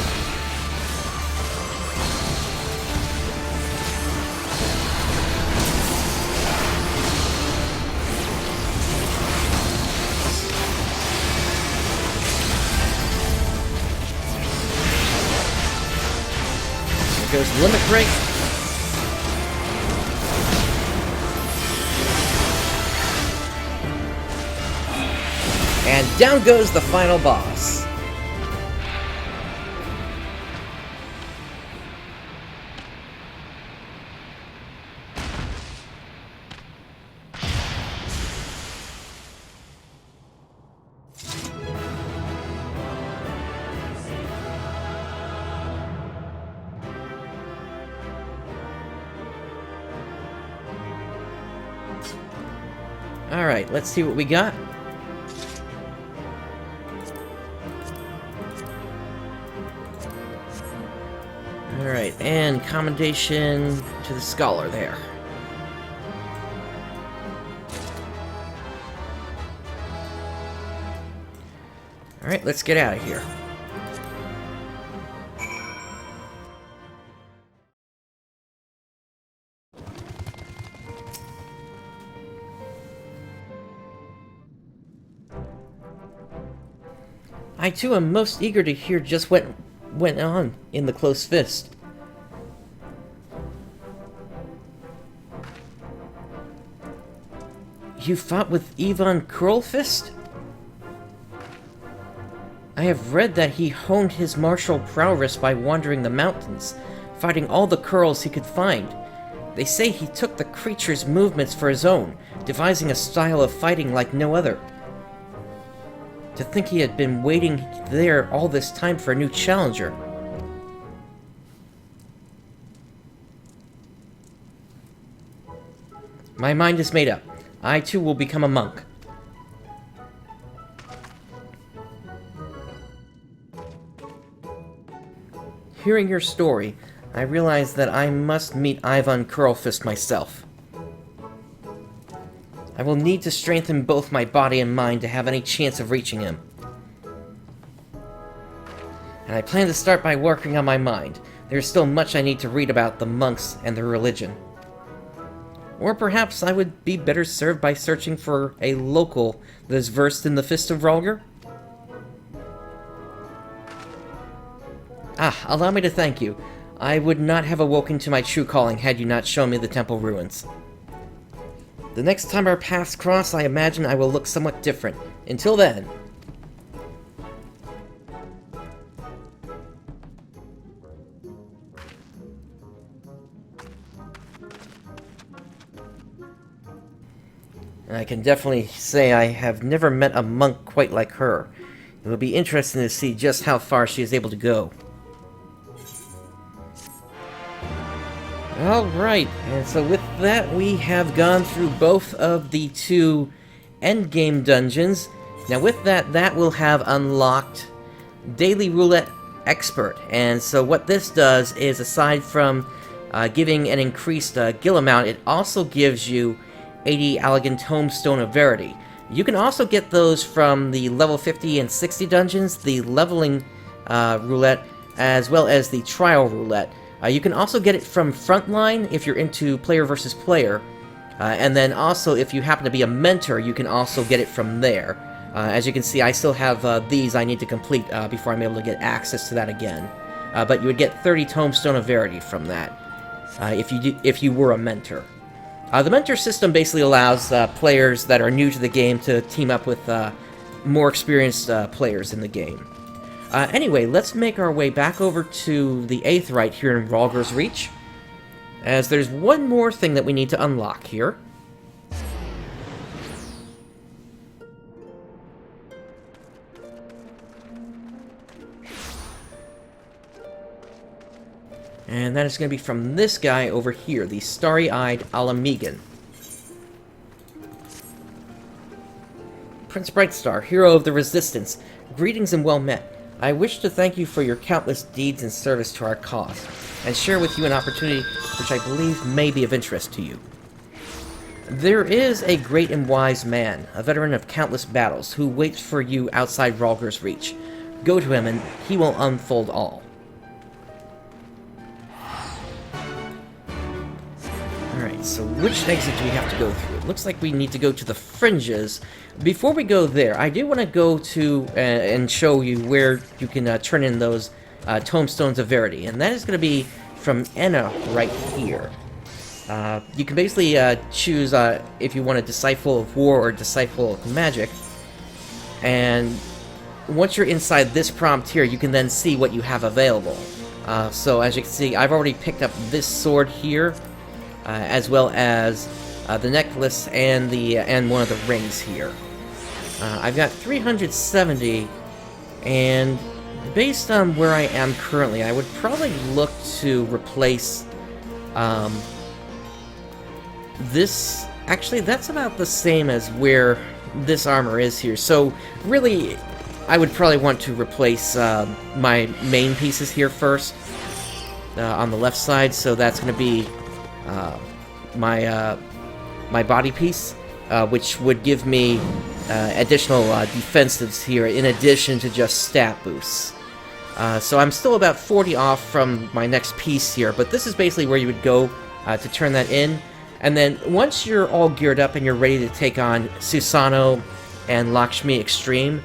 There goes Limit Break. And down goes the final boss. Alright, let's see what we got. Alright, and commendation to the scholar there. Alright, let's get out of here. I too am most eager to hear just what went on in the Close Fist. You fought with Ivan Curlfist? I have read that he honed his martial prowess by wandering the mountains, fighting all the Curls he could find. They say he took the creature's movements for his own, devising a style of fighting like no other. To think he had been waiting there all this time for a new challenger. My mind is made up. I too will become a monk. Hearing your story, I realize that I must meet Ivan Curlfist myself. I will need to strengthen both my body and mind to have any chance of reaching him. And I plan to start by working on my mind. There's still much I need to read about the monks and their religion. Or perhaps I would be better served by searching for a local that is versed in the Fist of Rhalgr? Ah, allow me to thank you. I would not have awoken to my true calling had you not shown me the temple ruins. The next time our paths cross, I imagine I will look somewhat different. Until then... I can definitely say I have never met a monk quite like her. It will be interesting to see just how far she is able to go. Alright, and so with that, we have gone through both of the two endgame dungeons. Now with that, that will have unlocked Daily Roulette Expert. And so what this does is, aside from giving an increased gil amount, it also gives you 80 Allegan Tomestone of Verity. You can also get those from the level 50 and 60 dungeons, the leveling roulette, as well as the trial roulette. You can also get it from Frontline if you're into player versus player, and then also if you happen to be a mentor, you can also get it from there. As you can see, I still have these I need to complete before I'm able to get access to that again. But you would get 30 Tomestone of Verity from that, if you were a mentor. The mentor system basically allows players that are new to the game to team up with more experienced players in the game. Anyway, let's make our way back over to the Aetheryte here in Rhalgr's Reach, as there's one more thing that we need to unlock here. And that is going to be from this guy over here, the Starry-Eyed Alamegan. PrinceBrightstar, hero of the Resistance, greetings and well met. I wish to thank you for your countless deeds and service to our cause, and share with you an opportunity which I believe may be of interest to you. There is a great and wise man, a veteran of countless battles, who waits for you outside Rhalgr's Reach. Go to him and he will unfold all. Alright, so which exit do we have to go through? It looks like we need to go to the Fringes. Before we go there, I do want to go to and show you where you can turn in those Tomestones of Verity, and that is going to be from Enna right here. You can basically choose if you want a Disciple of War or Disciple of Magic, and once you're inside this prompt here, you can then see what you have available. So as you can see, I've already picked up this sword here, as well as the necklace and one of the rings here. I've got 370, and based on where I am currently, I would probably look to replace this. Actually, that's about the same as where this armor is here. So really, I would probably want to replace my main pieces here first on the left side. So that's going to be my body piece, which would give me additional defensives here in addition to just stat boosts. So I'm still about 40 off from my next piece here, but this is basically where you would go to turn that in. And then once you're all geared up and you're ready to take on Susano and Lakshmi Extreme,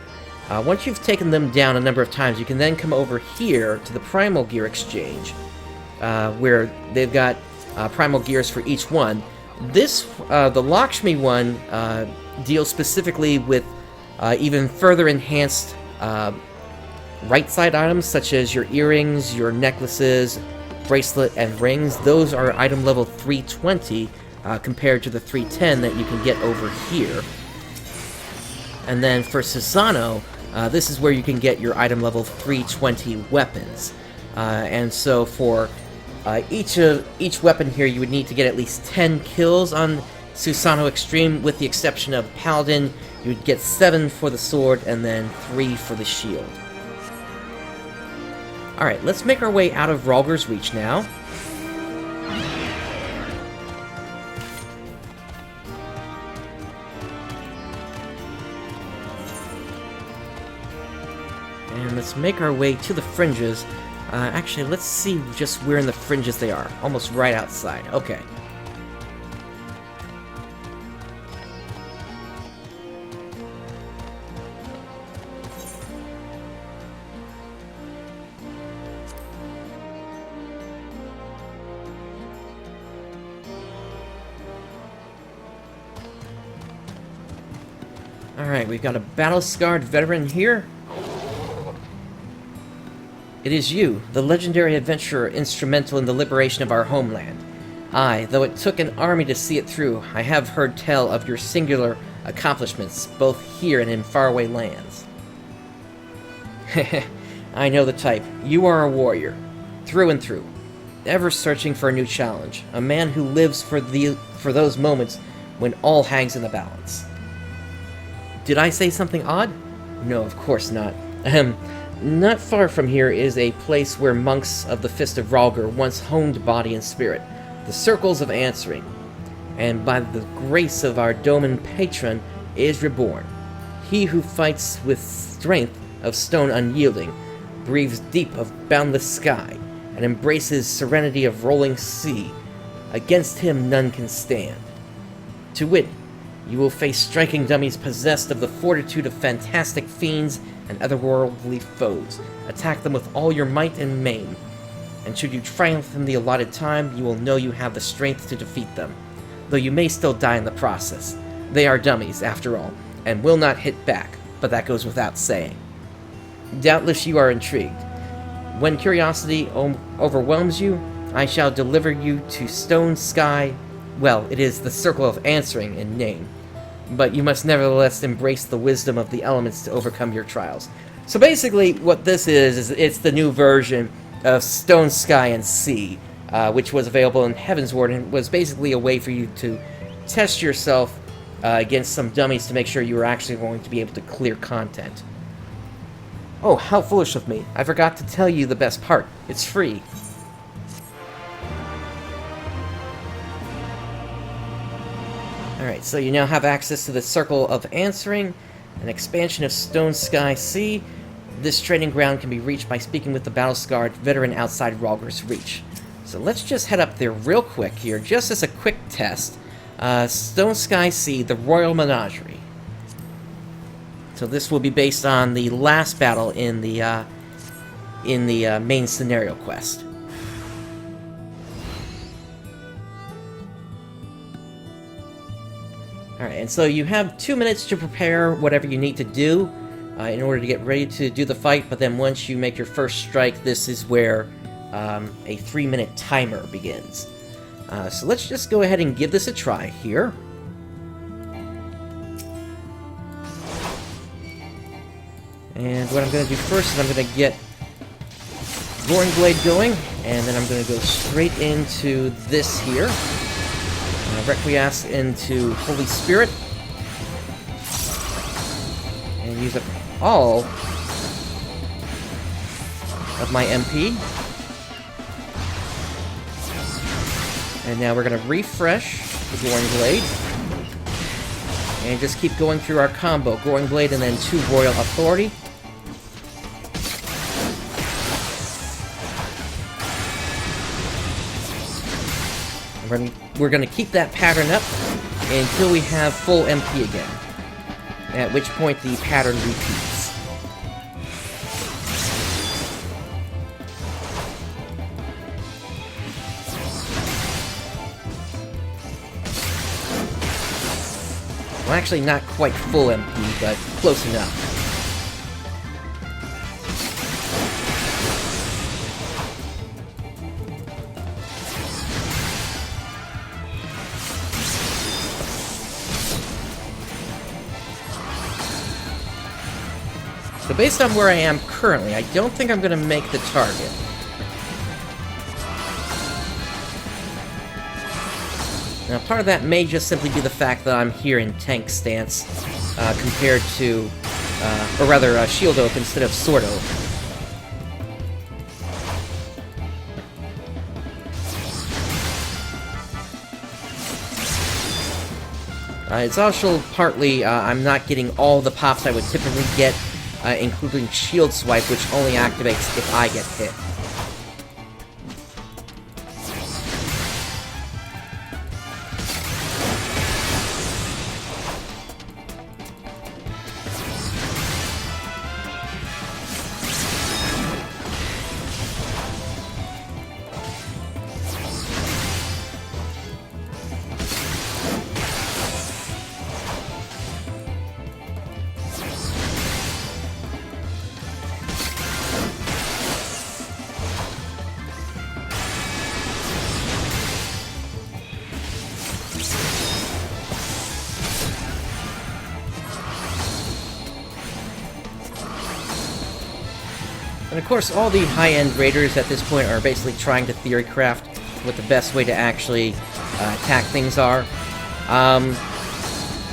once you've taken them down a number of times, you can then come over here to the Primal Gear Exchange, where they've got primal gears for each one. This, the Lakshmi one, deals specifically with even further enhanced right side items, such as your earrings, your necklaces, bracelet, and rings. Those are item level 320 compared to the 310 that you can get over here. And then for Susano, This is where you can get your item level 320 weapons. And so for each weapon here, you would need to get at least 10 kills on Susanoo Extreme, with the exception of Paladin. You would get 7 for the sword, and then 3 for the shield. Alright, let's make our way out of Rhalgr's Reach now. And let's make our way to the fringes. Actually, let's see just where in the fringes they are. Almost right outside. Okay. Alright, we've got a battle-scarred veteran here. It is you, the legendary adventurer instrumental in the liberation of our homeland. Aye, though it took an army to see it through, I have heard tell of your singular accomplishments, both here and in faraway lands. Heh, I know the type. You are a warrior, through and through, ever searching for a new challenge, a man who lives for those moments when all hangs in the balance. Did I say something odd? No, of course not. Not far from here is a place where monks of the Fist of Rhalgr once honed body and spirit, the Circles of Answering, and by the grace of our Doman patron is reborn. He who fights with strength of stone unyielding, breathes deep of boundless sky, and embraces serenity of rolling sea. Against him none can stand. To wit, you will face striking dummies possessed of the fortitude of fantastic fiends and otherworldly foes. Attack them with all your might and main, and should you triumph in the allotted time, you will know you have the strength to defeat them, though you may still die in the process. They are dummies, after all, and will not hit back, but that goes without saying. Doubtless you are intrigued. When curiosity overwhelms you, I shall deliver you to Stone Sky. Well, it is the Circle of Answering in name, but you must nevertheless embrace the wisdom of the elements to overcome your trials. So basically, what this is it's the new version of Stone, Sky, and Sea, which was available in Heavensward, and was basically a way for you to test yourself against some dummies to make sure you were actually going to be able to clear content. Oh, how foolish of me. I forgot to tell you the best part. It's free. Alright, so you now have access to the Circle of Answering, an expansion of Stone, Sky, Sea. This training ground can be reached by speaking with the battle-scarred veteran outside Rhalgr's Reach. So let's just head up there real quick here, just as a quick test. Stone, Sky, Sea, the Royal Menagerie. So this will be based on the last battle in the main scenario quest. Alright, and so you have 2 minutes to prepare whatever you need to do in order to get ready to do the fight, but then once you make your first strike, this is where a 3-minute timer begins. So let's just go ahead and give this a try here. And what I'm going to do first is I'm going to get Roaring Blade going, and then I'm going to go straight into this here. Requiesce into Holy Spirit, and use up all of my MP. And now we're going to refresh the Roaring Blade, and just keep going through our combo. Roaring Blade and then 2 Royal Authority. We're going to keep that pattern up until we have full MP again, at which point the pattern repeats. Well, actually not quite full MP, but close enough. So based on where I am currently, I don't think I'm going to make the target. Now, part of that may just simply be the fact that I'm here in tank stance, compared to, or rather, shield oak instead of sword oak. It's also partly, I'm not getting all the pops I would typically get, including shield swipe, which only activates if I get hit. And of course, all the high-end raiders at this point are basically trying to theorycraft what the best way to actually attack things are. I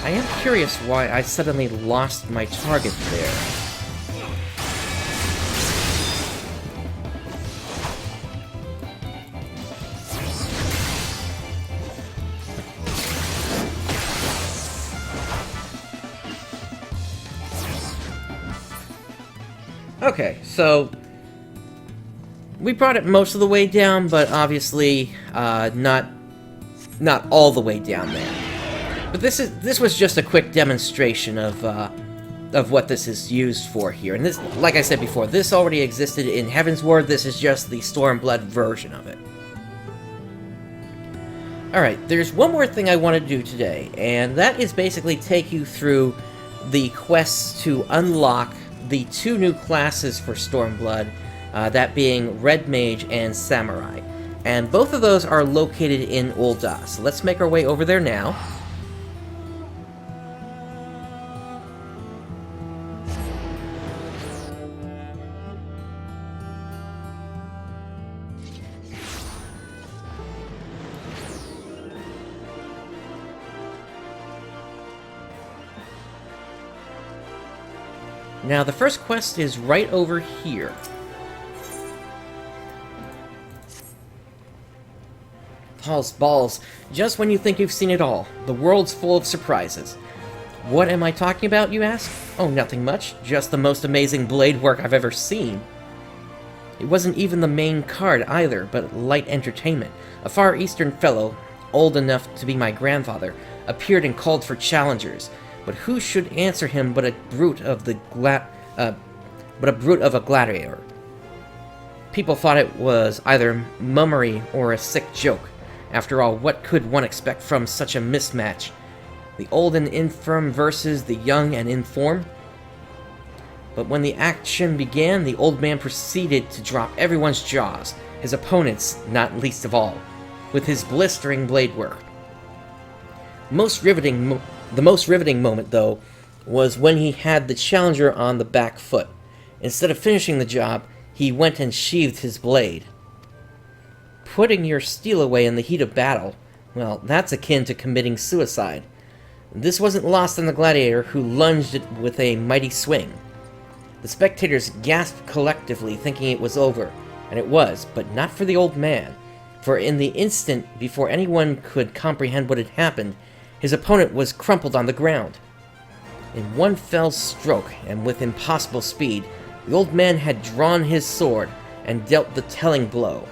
am curious why I suddenly lost my target there. Okay, so we brought it most of the way down, but obviously not all the way down there. But this was just a quick demonstration of what this is used for here. And this, like I said before, this already existed in Heavensward. This is just the Stormblood version of it. Alright, there's one more thing I want to do today, and that is basically take you through the quests to unlock the two new classes for Stormblood, that being Red Mage and Samurai. And both of those are located in Ul'dah, so let's make our way over there now. Now, the first quest is right over here. Balls. Just when you think you've seen it all, the world's full of surprises. What am I talking about, you ask? Oh, nothing much. Just the most amazing blade work I've ever seen. It wasn't even the main card either, but light entertainment. A Far Eastern fellow, old enough to be my grandfather, appeared and called for challengers. But who should answer him but a brute of a gladiator? People thought it was either mummery or a sick joke. After all, what could one expect from such a mismatch? The old and infirm versus the young and informed? But when the action began, the old man proceeded to drop everyone's jaws, his opponents not least of all, with his blistering blade work. The most riveting moment, though, was when he had the challenger on the back foot. Instead of finishing the job, he went and sheathed his blade. Putting your steel away in the heat of battle, well, that's akin to committing suicide. This wasn't lost on the gladiator, who lunged it with a mighty swing. The spectators gasped collectively, thinking it was over, and it was, but not for the old man, for in the instant before anyone could comprehend what had happened, his opponent was crumpled on the ground. In one fell stroke, and with impossible speed, the old man had drawn his sword and dealt the telling blow.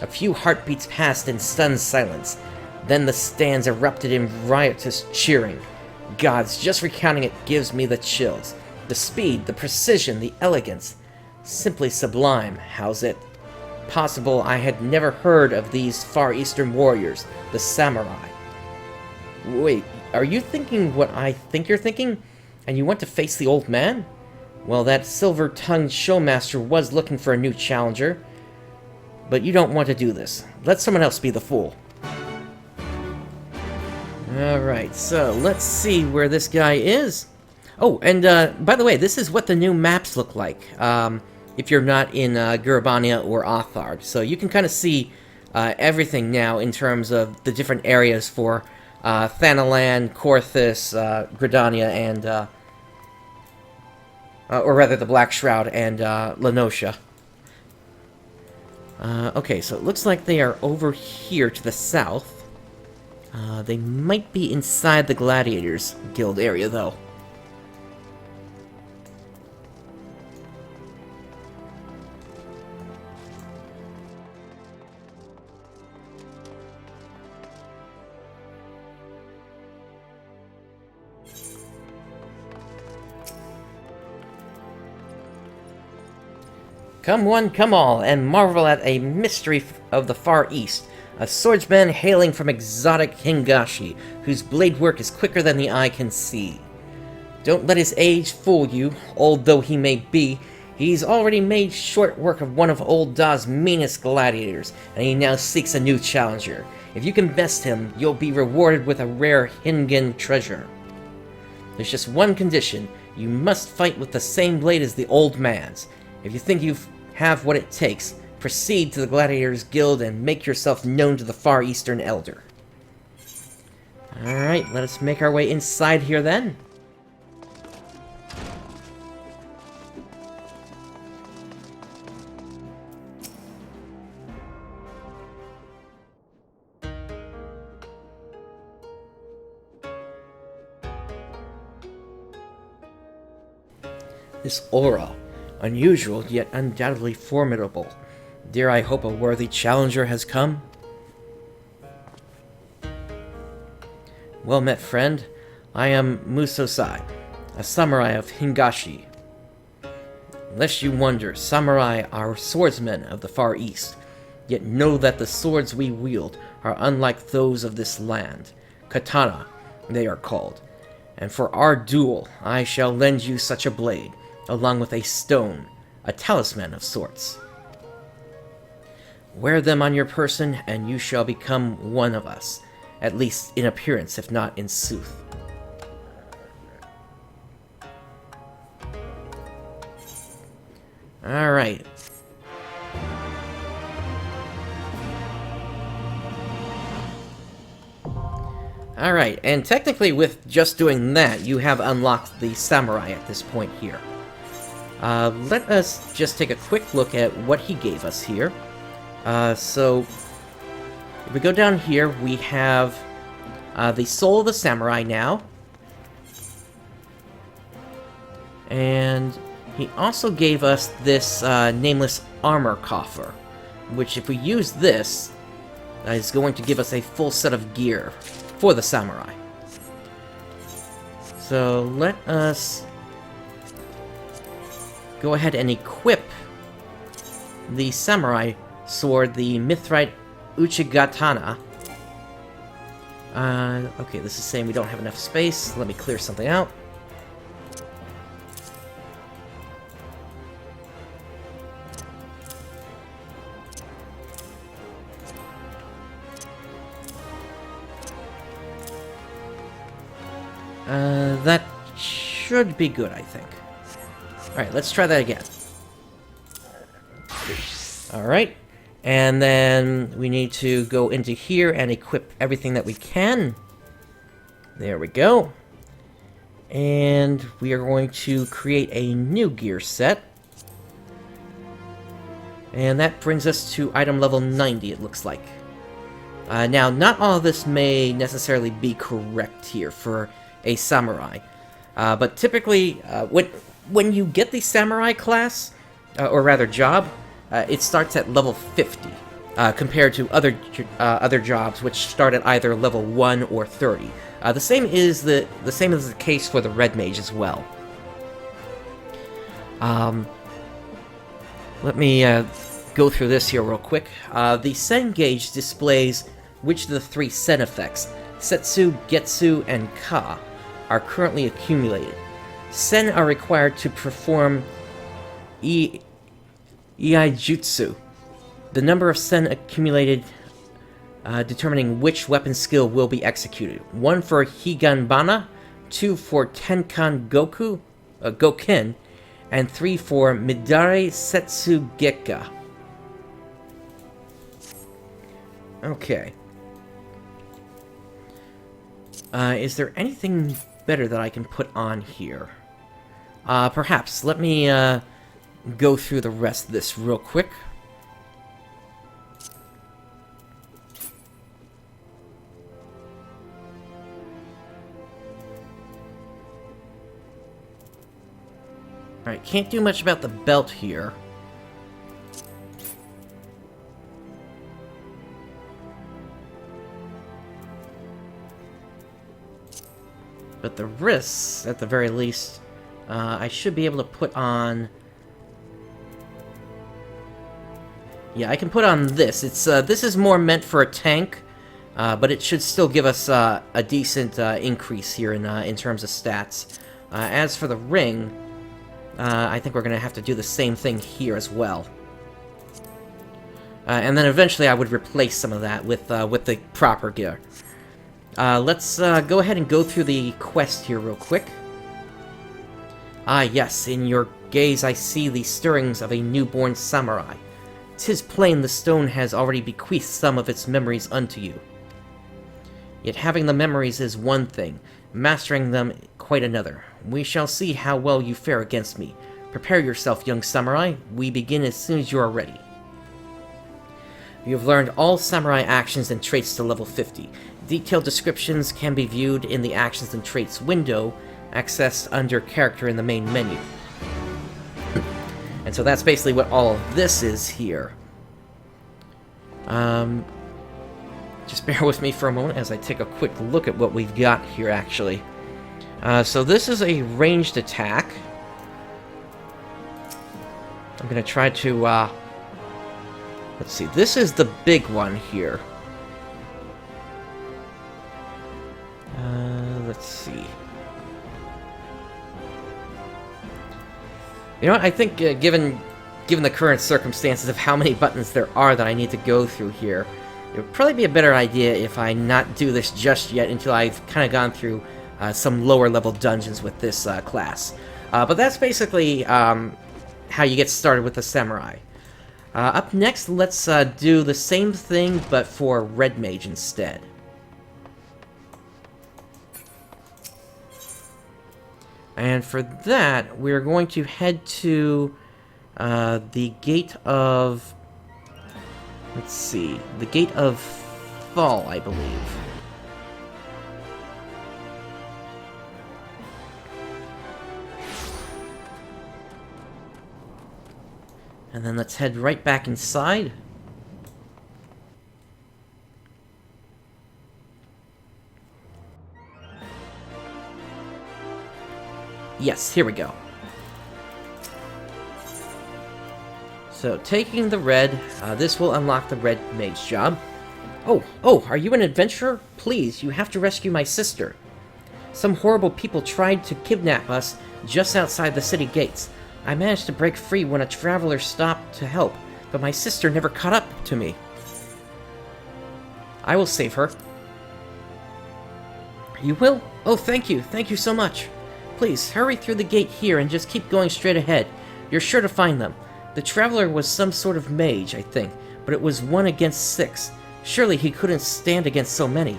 A few heartbeats passed in stunned silence. Then the stands erupted in riotous cheering. Gods, just recounting it gives me the chills. The speed, the precision, the elegance. Simply sublime, how's it? Possible I had never heard of these Far Eastern warriors, the samurai. Wait, are you thinking what I think you're thinking? And you want to face the old man? Well, that silver-tongued showmaster was looking for a new challenger. But you don't want to do this. Let someone else be the fool. Alright, so let's see where this guy is. Oh, and by the way, this is what the new maps look like if you're not in Gurabania or Othard. So you can kind of see everything now in terms of the different areas for Thanalan, Korthus, Gridania, and or rather the Black Shroud and Lenosha. Okay, so it looks like they are over here to the south. They might be inside the Gladiators Guild area, though. Come one, come all, and marvel at a mystery of the Far East. A swordsman hailing from exotic Hingashi, whose blade work is quicker than the eye can see. Don't let his age fool you, old though he may be. He's already made short work of one of old Da's meanest gladiators, and he now seeks a new challenger. If you can best him, you'll be rewarded with a rare Hingan treasure. There's just one condition. You must fight with the same blade as the old man's. If you think you have what it takes, proceed to the Gladiators Guild and make yourself known to the Far Eastern Elder. Alright, let us make our way inside here then. This aura, unusual yet undoubtedly formidable. Dare I hope a worthy challenger has come? Well met, friend. I am Musosai, a samurai of Hingashi. Lest you wonder, samurai are swordsmen of the Far East, yet know that the swords we wield are unlike those of this land. Katana, they are called. And for our duel, I shall lend you such a blade, along with a stone, a talisman of sorts. Wear them on your person, and you shall become one of us, at least in appearance, if not in sooth. Alright. Alright, and technically with just doing that, you have unlocked the samurai at this point here. Let us just take a quick look at what he gave us here. So, if we go down here, we have the Soul of the Samurai now. And he also gave us this Nameless Armor Coffer, which if we use this, is going to give us a full set of gear for the Samurai. So, let us go ahead and equip the Samurai sword, the Mithrite Uchigatana. Okay, this is saying we don't have enough space. Let me clear something out. That should be good, I think. Alright, let's try that again. Alright. And then we need to go into here and equip everything that we can. There we go. And we are going to create a new gear set. And that brings us to item level 90, it looks like. Now, not all of this may necessarily be correct here for a samurai. But typically, when you get the samurai class, or rather job, it starts at level 50, compared to other jobs which start at either level 1 or 30. The same is the case for the Red Mage as well. Let me go through this here real quick. The Sen gauge displays which of the 3 Sen effects, Setsu, Getsu, and Ka, are currently accumulated. Sen are required to perform Iaijutsu. The number of Sen accumulated determining which weapon skill will be executed. 1 for Higanbana, 2 for Tenkan Goken, and 3 for Midare Setsugeka. Okay. Is there anything better that I can put on here? Perhaps. Let me go through the rest of this real quick. Alright, can't do much about the belt here. But the wrists, at the very least, I should be able to put on... Yeah, I can put on this. It's this is more meant for a tank, but it should still give us a decent increase here in terms of stats. As for the ring, I think we're going to have to do the same thing here as well. And then eventually I would replace some of that with the proper gear. Let's go ahead and go through the quest here real quick. Ah, yes, in your gaze I see the stirrings of a newborn samurai. 'Tis plain the stone has already bequeathed some of its memories unto you. Yet having the memories is one thing, mastering them quite another. We shall see how well you fare against me. Prepare yourself, young samurai. We begin as soon as you are ready. You have learned all samurai actions and traits to level 50. Detailed descriptions can be viewed in the Actions and Traits window, accessed under Character in the main menu. And so that's basically what all of this is here. Just bear with me for a moment as I take a quick look at what we've got here, actually. So this is a ranged attack. I'm going to try to, let's see, this is the big one here. Let's see. You know what, I think given the current circumstances of how many buttons there are that I need to go through here, it would probably be a better idea if I not do this just yet until I've kind of gone through some lower level dungeons with this class. But that's basically how you get started with the samurai. Up next, let's do the same thing but for Red Mage instead. And for that, we're going to head to the Gate of... Let's see. The Gate of Fall, I believe. And then let's head right back inside. Yes, here we go. So, taking the red, this will unlock the Red Mage job. Oh, are you an adventurer? Please, you have to rescue my sister. Some horrible people tried to kidnap us just outside the city gates. I managed to break free when a traveler stopped to help, but my sister never caught up to me. I will save her. You will? Oh, thank you so much. Please, hurry through the gate here and just keep going straight ahead. You're sure to find them. The traveler was some sort of mage, I think, but it was 1 against 6. Surely he couldn't stand against so many.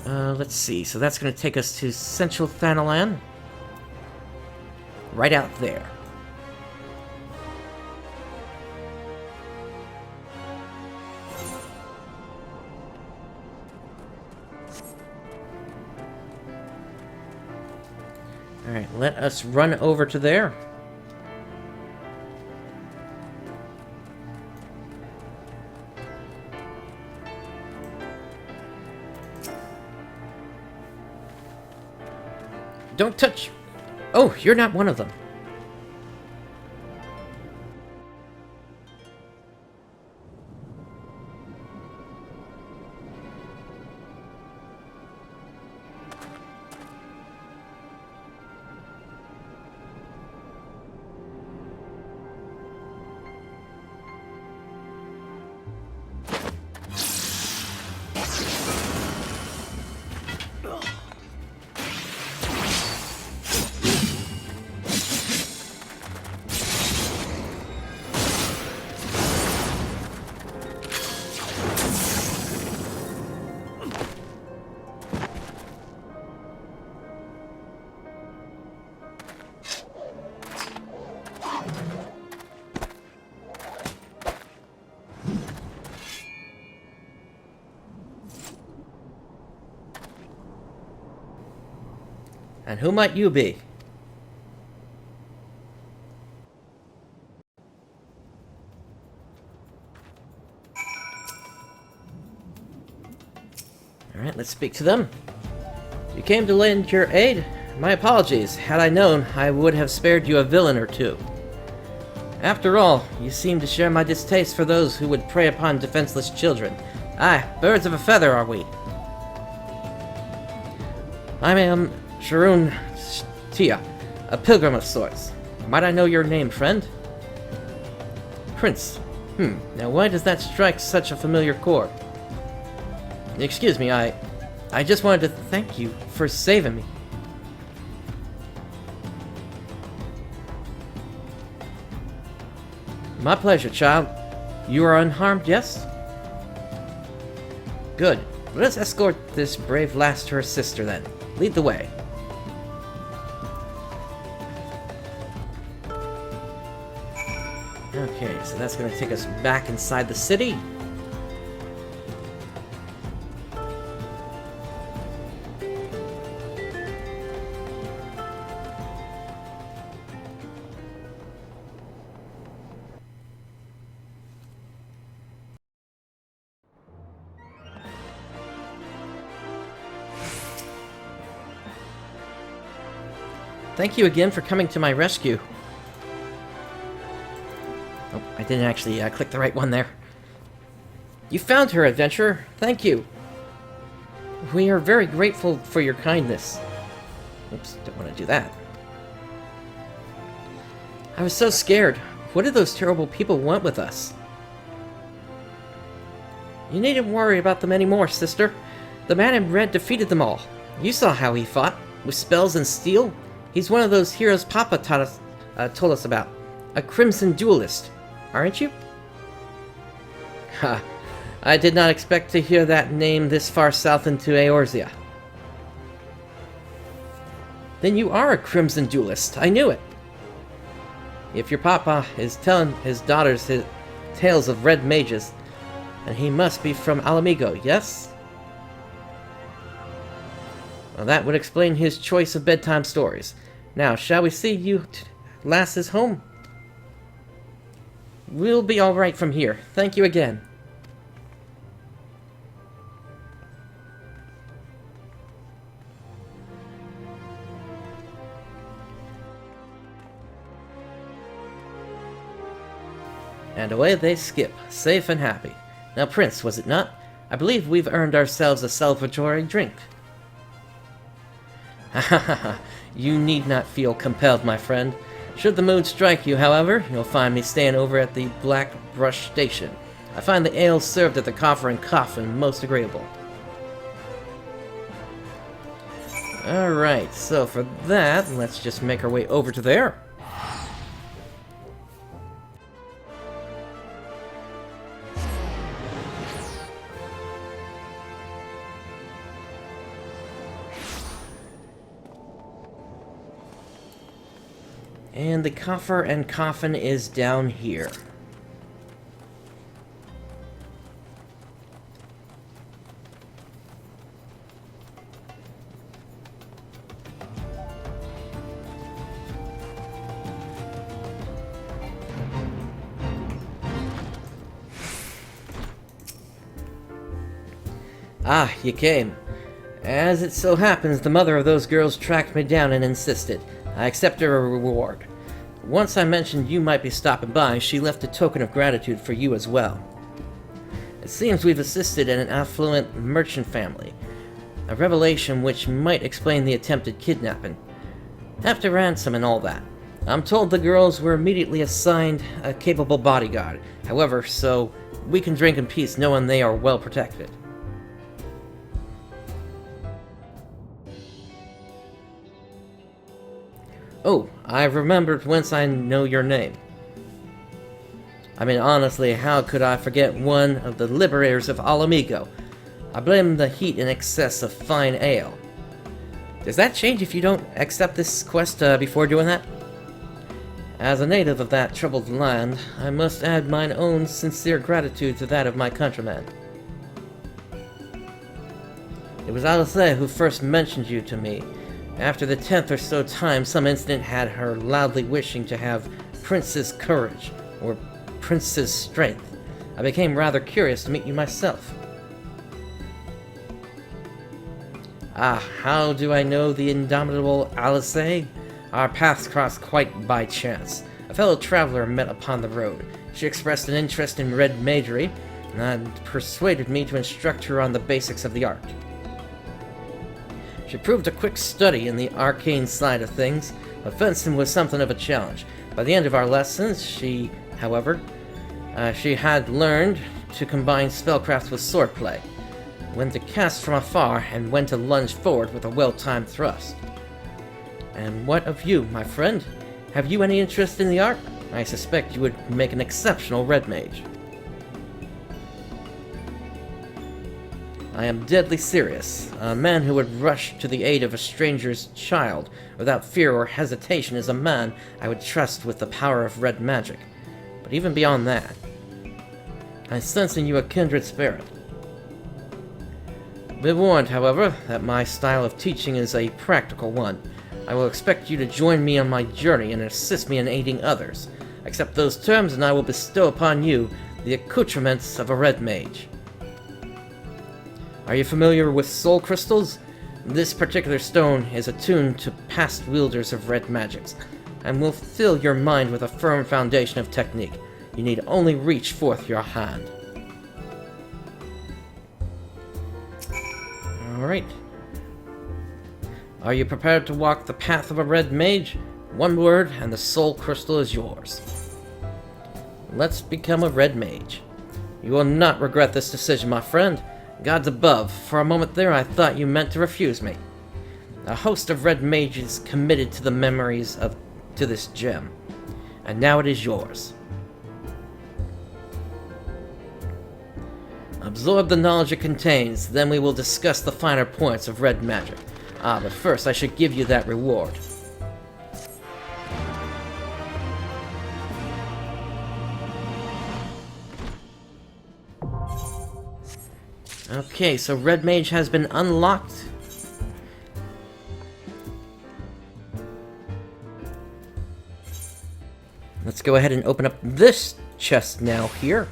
Let's see. So that's going to take us to Central Thanalan. Right out there. Alright, let us run over to there. Don't touch... Oh, you're not one of them. And who might you be? Alright, let's speak to them. You came to lend your aid? My apologies. Had I known, I would have spared you a villain or two. After all, you seem to share my distaste for those who would prey upon defenseless children. Aye, birds of a feather are we. I am Sharon Tia, a pilgrim of sorts. Might I know your name, friend? Prince. Now why does that strike such a familiar chord? Excuse me, I just wanted to thank you for saving me. My pleasure, child. You are unharmed, yes? Good. Let us escort this brave lass to her sister, then. Lead the way. Okay, so that's going to take us back inside the city. Thank you again for coming to my rescue. Oh, I didn't actually click the right one there. You found her, adventurer. Thank you. We are very grateful for your kindness. Oops, don't want to do that. I was so scared. What did those terrible people want with us? You needn't worry about them anymore, sister. The man in red defeated them all. You saw how he fought, with spells and steel. He's one of those heroes Papa told us about. A crimson duelist, aren't you? Ha! I did not expect to hear that name this far south into Eorzea. Then you are a crimson duelist. I knew it. If your Papa is telling his daughters his tales of red mages, then he must be from Alamigo, yes? Well, that would explain his choice of bedtime stories. Now, shall we see you lasses home? We'll be all right from here. Thank you again. And away they skip, safe and happy. Now, Prince, was it not? I believe we've earned ourselves a celebratory drink. Ha ha ha. You need not feel compelled, my friend. Should the mood strike you, however, you'll find me staying over at the Black Brush Station. I find the ale served at the Coffer and Coffin most agreeable. Alright, so for that, let's just make our way over to there. And the Coffer and Coffin is down here. Ah, you came. As it so happens, the mother of those girls tracked me down and insisted I accept her a reward. Once I mentioned you might be stopping by, she left a token of gratitude for you as well. It seems we've assisted an affluent merchant family, a revelation which might explain the attempted kidnapping. After ransom and all that, I'm told the girls were immediately assigned a capable bodyguard, however, so we can drink in peace knowing they are well protected. Oh, I remembered whence I know your name. I mean, honestly, how could I forget one of the liberators of Alamigo? I blame the heat and excess of fine ale. Does that change if you don't accept this quest before doing that? As a native of that troubled land, I must add mine own sincere gratitude to that of my countrymen. It was Alice who first mentioned you to me, After the 10th or so time some incident had her loudly wishing to have Prince's courage, or Prince's strength, I became rather curious to meet you myself. Ah, how do I know the indomitable Alice? Our paths crossed quite by chance. A fellow traveler met upon the road. She expressed an interest in Red Magery, and persuaded me to instruct her on the basics of the art. She proved a quick study in the arcane side of things, but fencing was something of a challenge. By the end of our lessons, she had learned to combine spellcraft with swordplay, when to cast from afar, and when to lunge forward with a well-timed thrust. And what of you, my friend? Have you any interest in the art? I suspect you would make an exceptional Red Mage. I am deadly serious. A man who would rush to the aid of a stranger's child without fear or hesitation is a man I would trust with the power of red magic. But even beyond that, I sense in you a kindred spirit. Be warned, however, that my style of teaching is a practical one. I will expect you to join me on my journey and assist me in aiding others. Accept those terms and I will bestow upon you the accoutrements of a red mage. Are you familiar with soul crystals? This particular stone is attuned to past wielders of red magics, and will fill your mind with a firm foundation of technique. You need only reach forth your hand. Alright. Are you prepared to walk the path of a red mage? One word, and the soul crystal is yours. Let's become a red mage. You will not regret this decision, my friend. Gods above, for a moment there I thought you meant to refuse me. A host of red mages committed to the memories to this gem, and now it is yours. Absorb the knowledge it contains, then we will discuss the finer points of red magic. Ah, but first I should give you that reward. Okay, so Red Mage has been unlocked. Let's go ahead and open up this chest now here.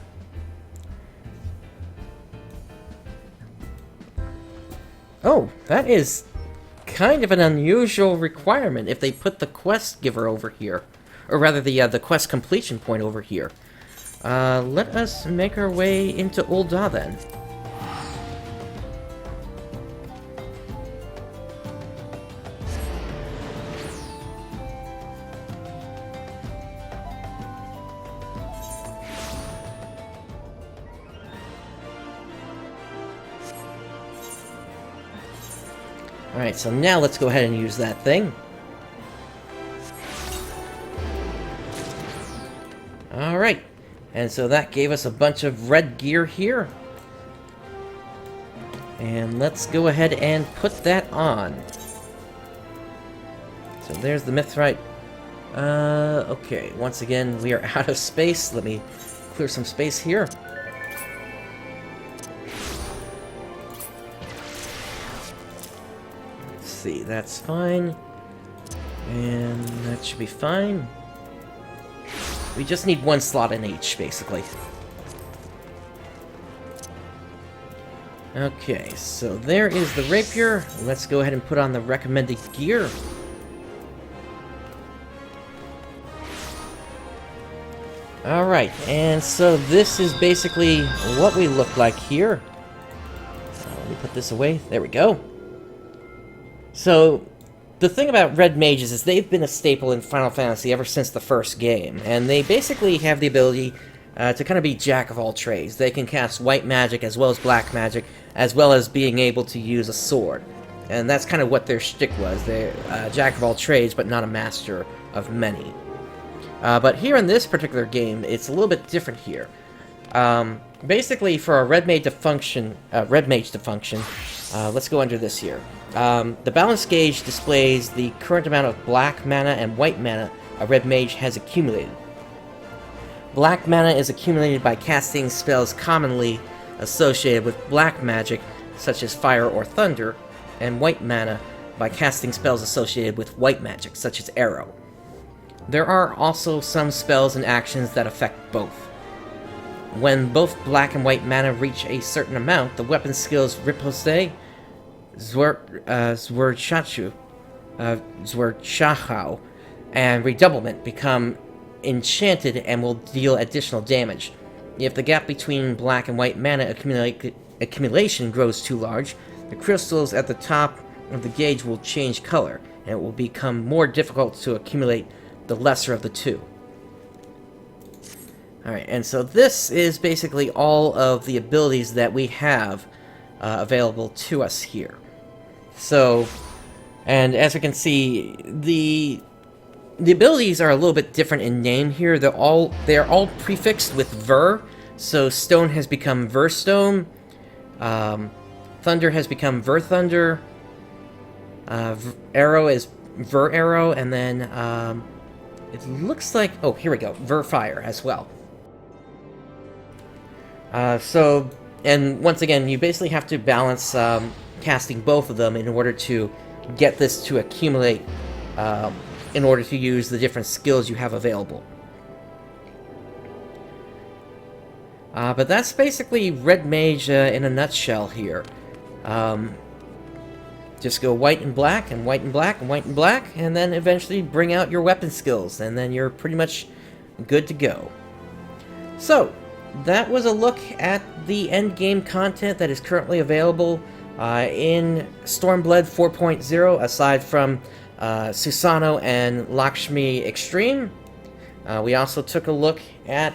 Oh, that is kind of an unusual requirement if they put the quest giver over here. Or rather, the quest completion point over here. Let us make our way into Ul'dah then. Alright, so now let's go ahead and use that thing. Alright, and so that gave us a bunch of red gear here. And let's go ahead and put that on. So there's the Mithrite. Okay, once again, we are out of space. Let me clear some space here. See, that's fine, and that should be fine. We just need one slot in each, basically. Okay, so there is the rapier. Let's go ahead and put on the recommended gear. Alright, and so this is basically what we look like here. Let me put this away. There we go. So, the thing about Red Mages is they've been a staple in Final Fantasy ever since the first game, and they basically have the ability to kind of be jack of all trades. They can cast white magic as well as black magic, as well as being able to use a sword. And that's kind of what their shtick was. They're jack of all trades, but not a master of many. But here in this particular game, it's a little bit different here. Basically, for a Red Mage to function, let's go under this here. The balance gauge displays the current amount of black mana and white mana a Red Mage has accumulated. Black mana is accumulated by casting spells commonly associated with black magic, such as fire or thunder, and white mana by casting spells associated with white magic, such as Arrow. There are also some spells and actions that affect both. When both black and white mana reach a certain amount, the weapon skills Riposte, Zwerchachau, and Redoublement become enchanted and will deal additional damage. If the gap between black and white mana accumulation grows too large, the crystals at the top of the gauge will change color, and it will become more difficult to accumulate the lesser of the two. Alright, and so this is basically all of the abilities that we have available to us here. So, and as we can see, the abilities are a little bit different in name here. They're all prefixed with Ver. So Stone has become Verstone, Thunder has become Ver Thunder, Arrow is Ver Arrow, and then it looks like, oh, here we go, Ver Fire as well. So, and once again, you basically have to balance casting both of them in order to get this to accumulate, in order to use the different skills you have available. But that's basically Red Mage in a nutshell here. Just go white and black, and white and black, and white and black, and then eventually bring out your weapon skills, and then you're pretty much good to go. So, that was a look at the endgame content that is currently available in Stormblood 4.0, aside from Susano and Lakshmi Extreme. We also took a look at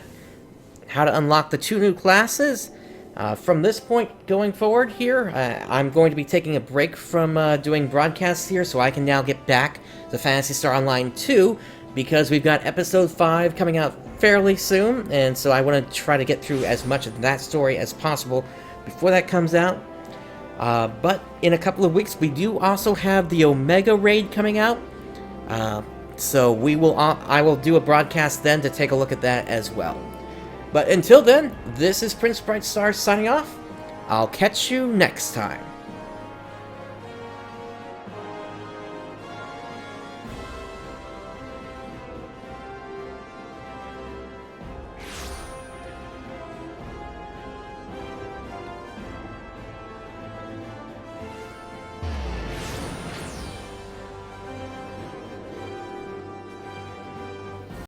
how to unlock the 2 new classes. From this point going forward here, I'm going to be taking a break from doing broadcasts here, so I can now get back to Phantasy Star Online 2, because we've got Episode 5 coming out fairly soon, and so I want to try to get through as much of that story as possible before that comes out. But in a couple of weeks, we do also have the Omega Raid coming out, so I will do a broadcast then to take a look at that as well. But until then, this is PrinceBrightstar signing off. I'll catch you next time.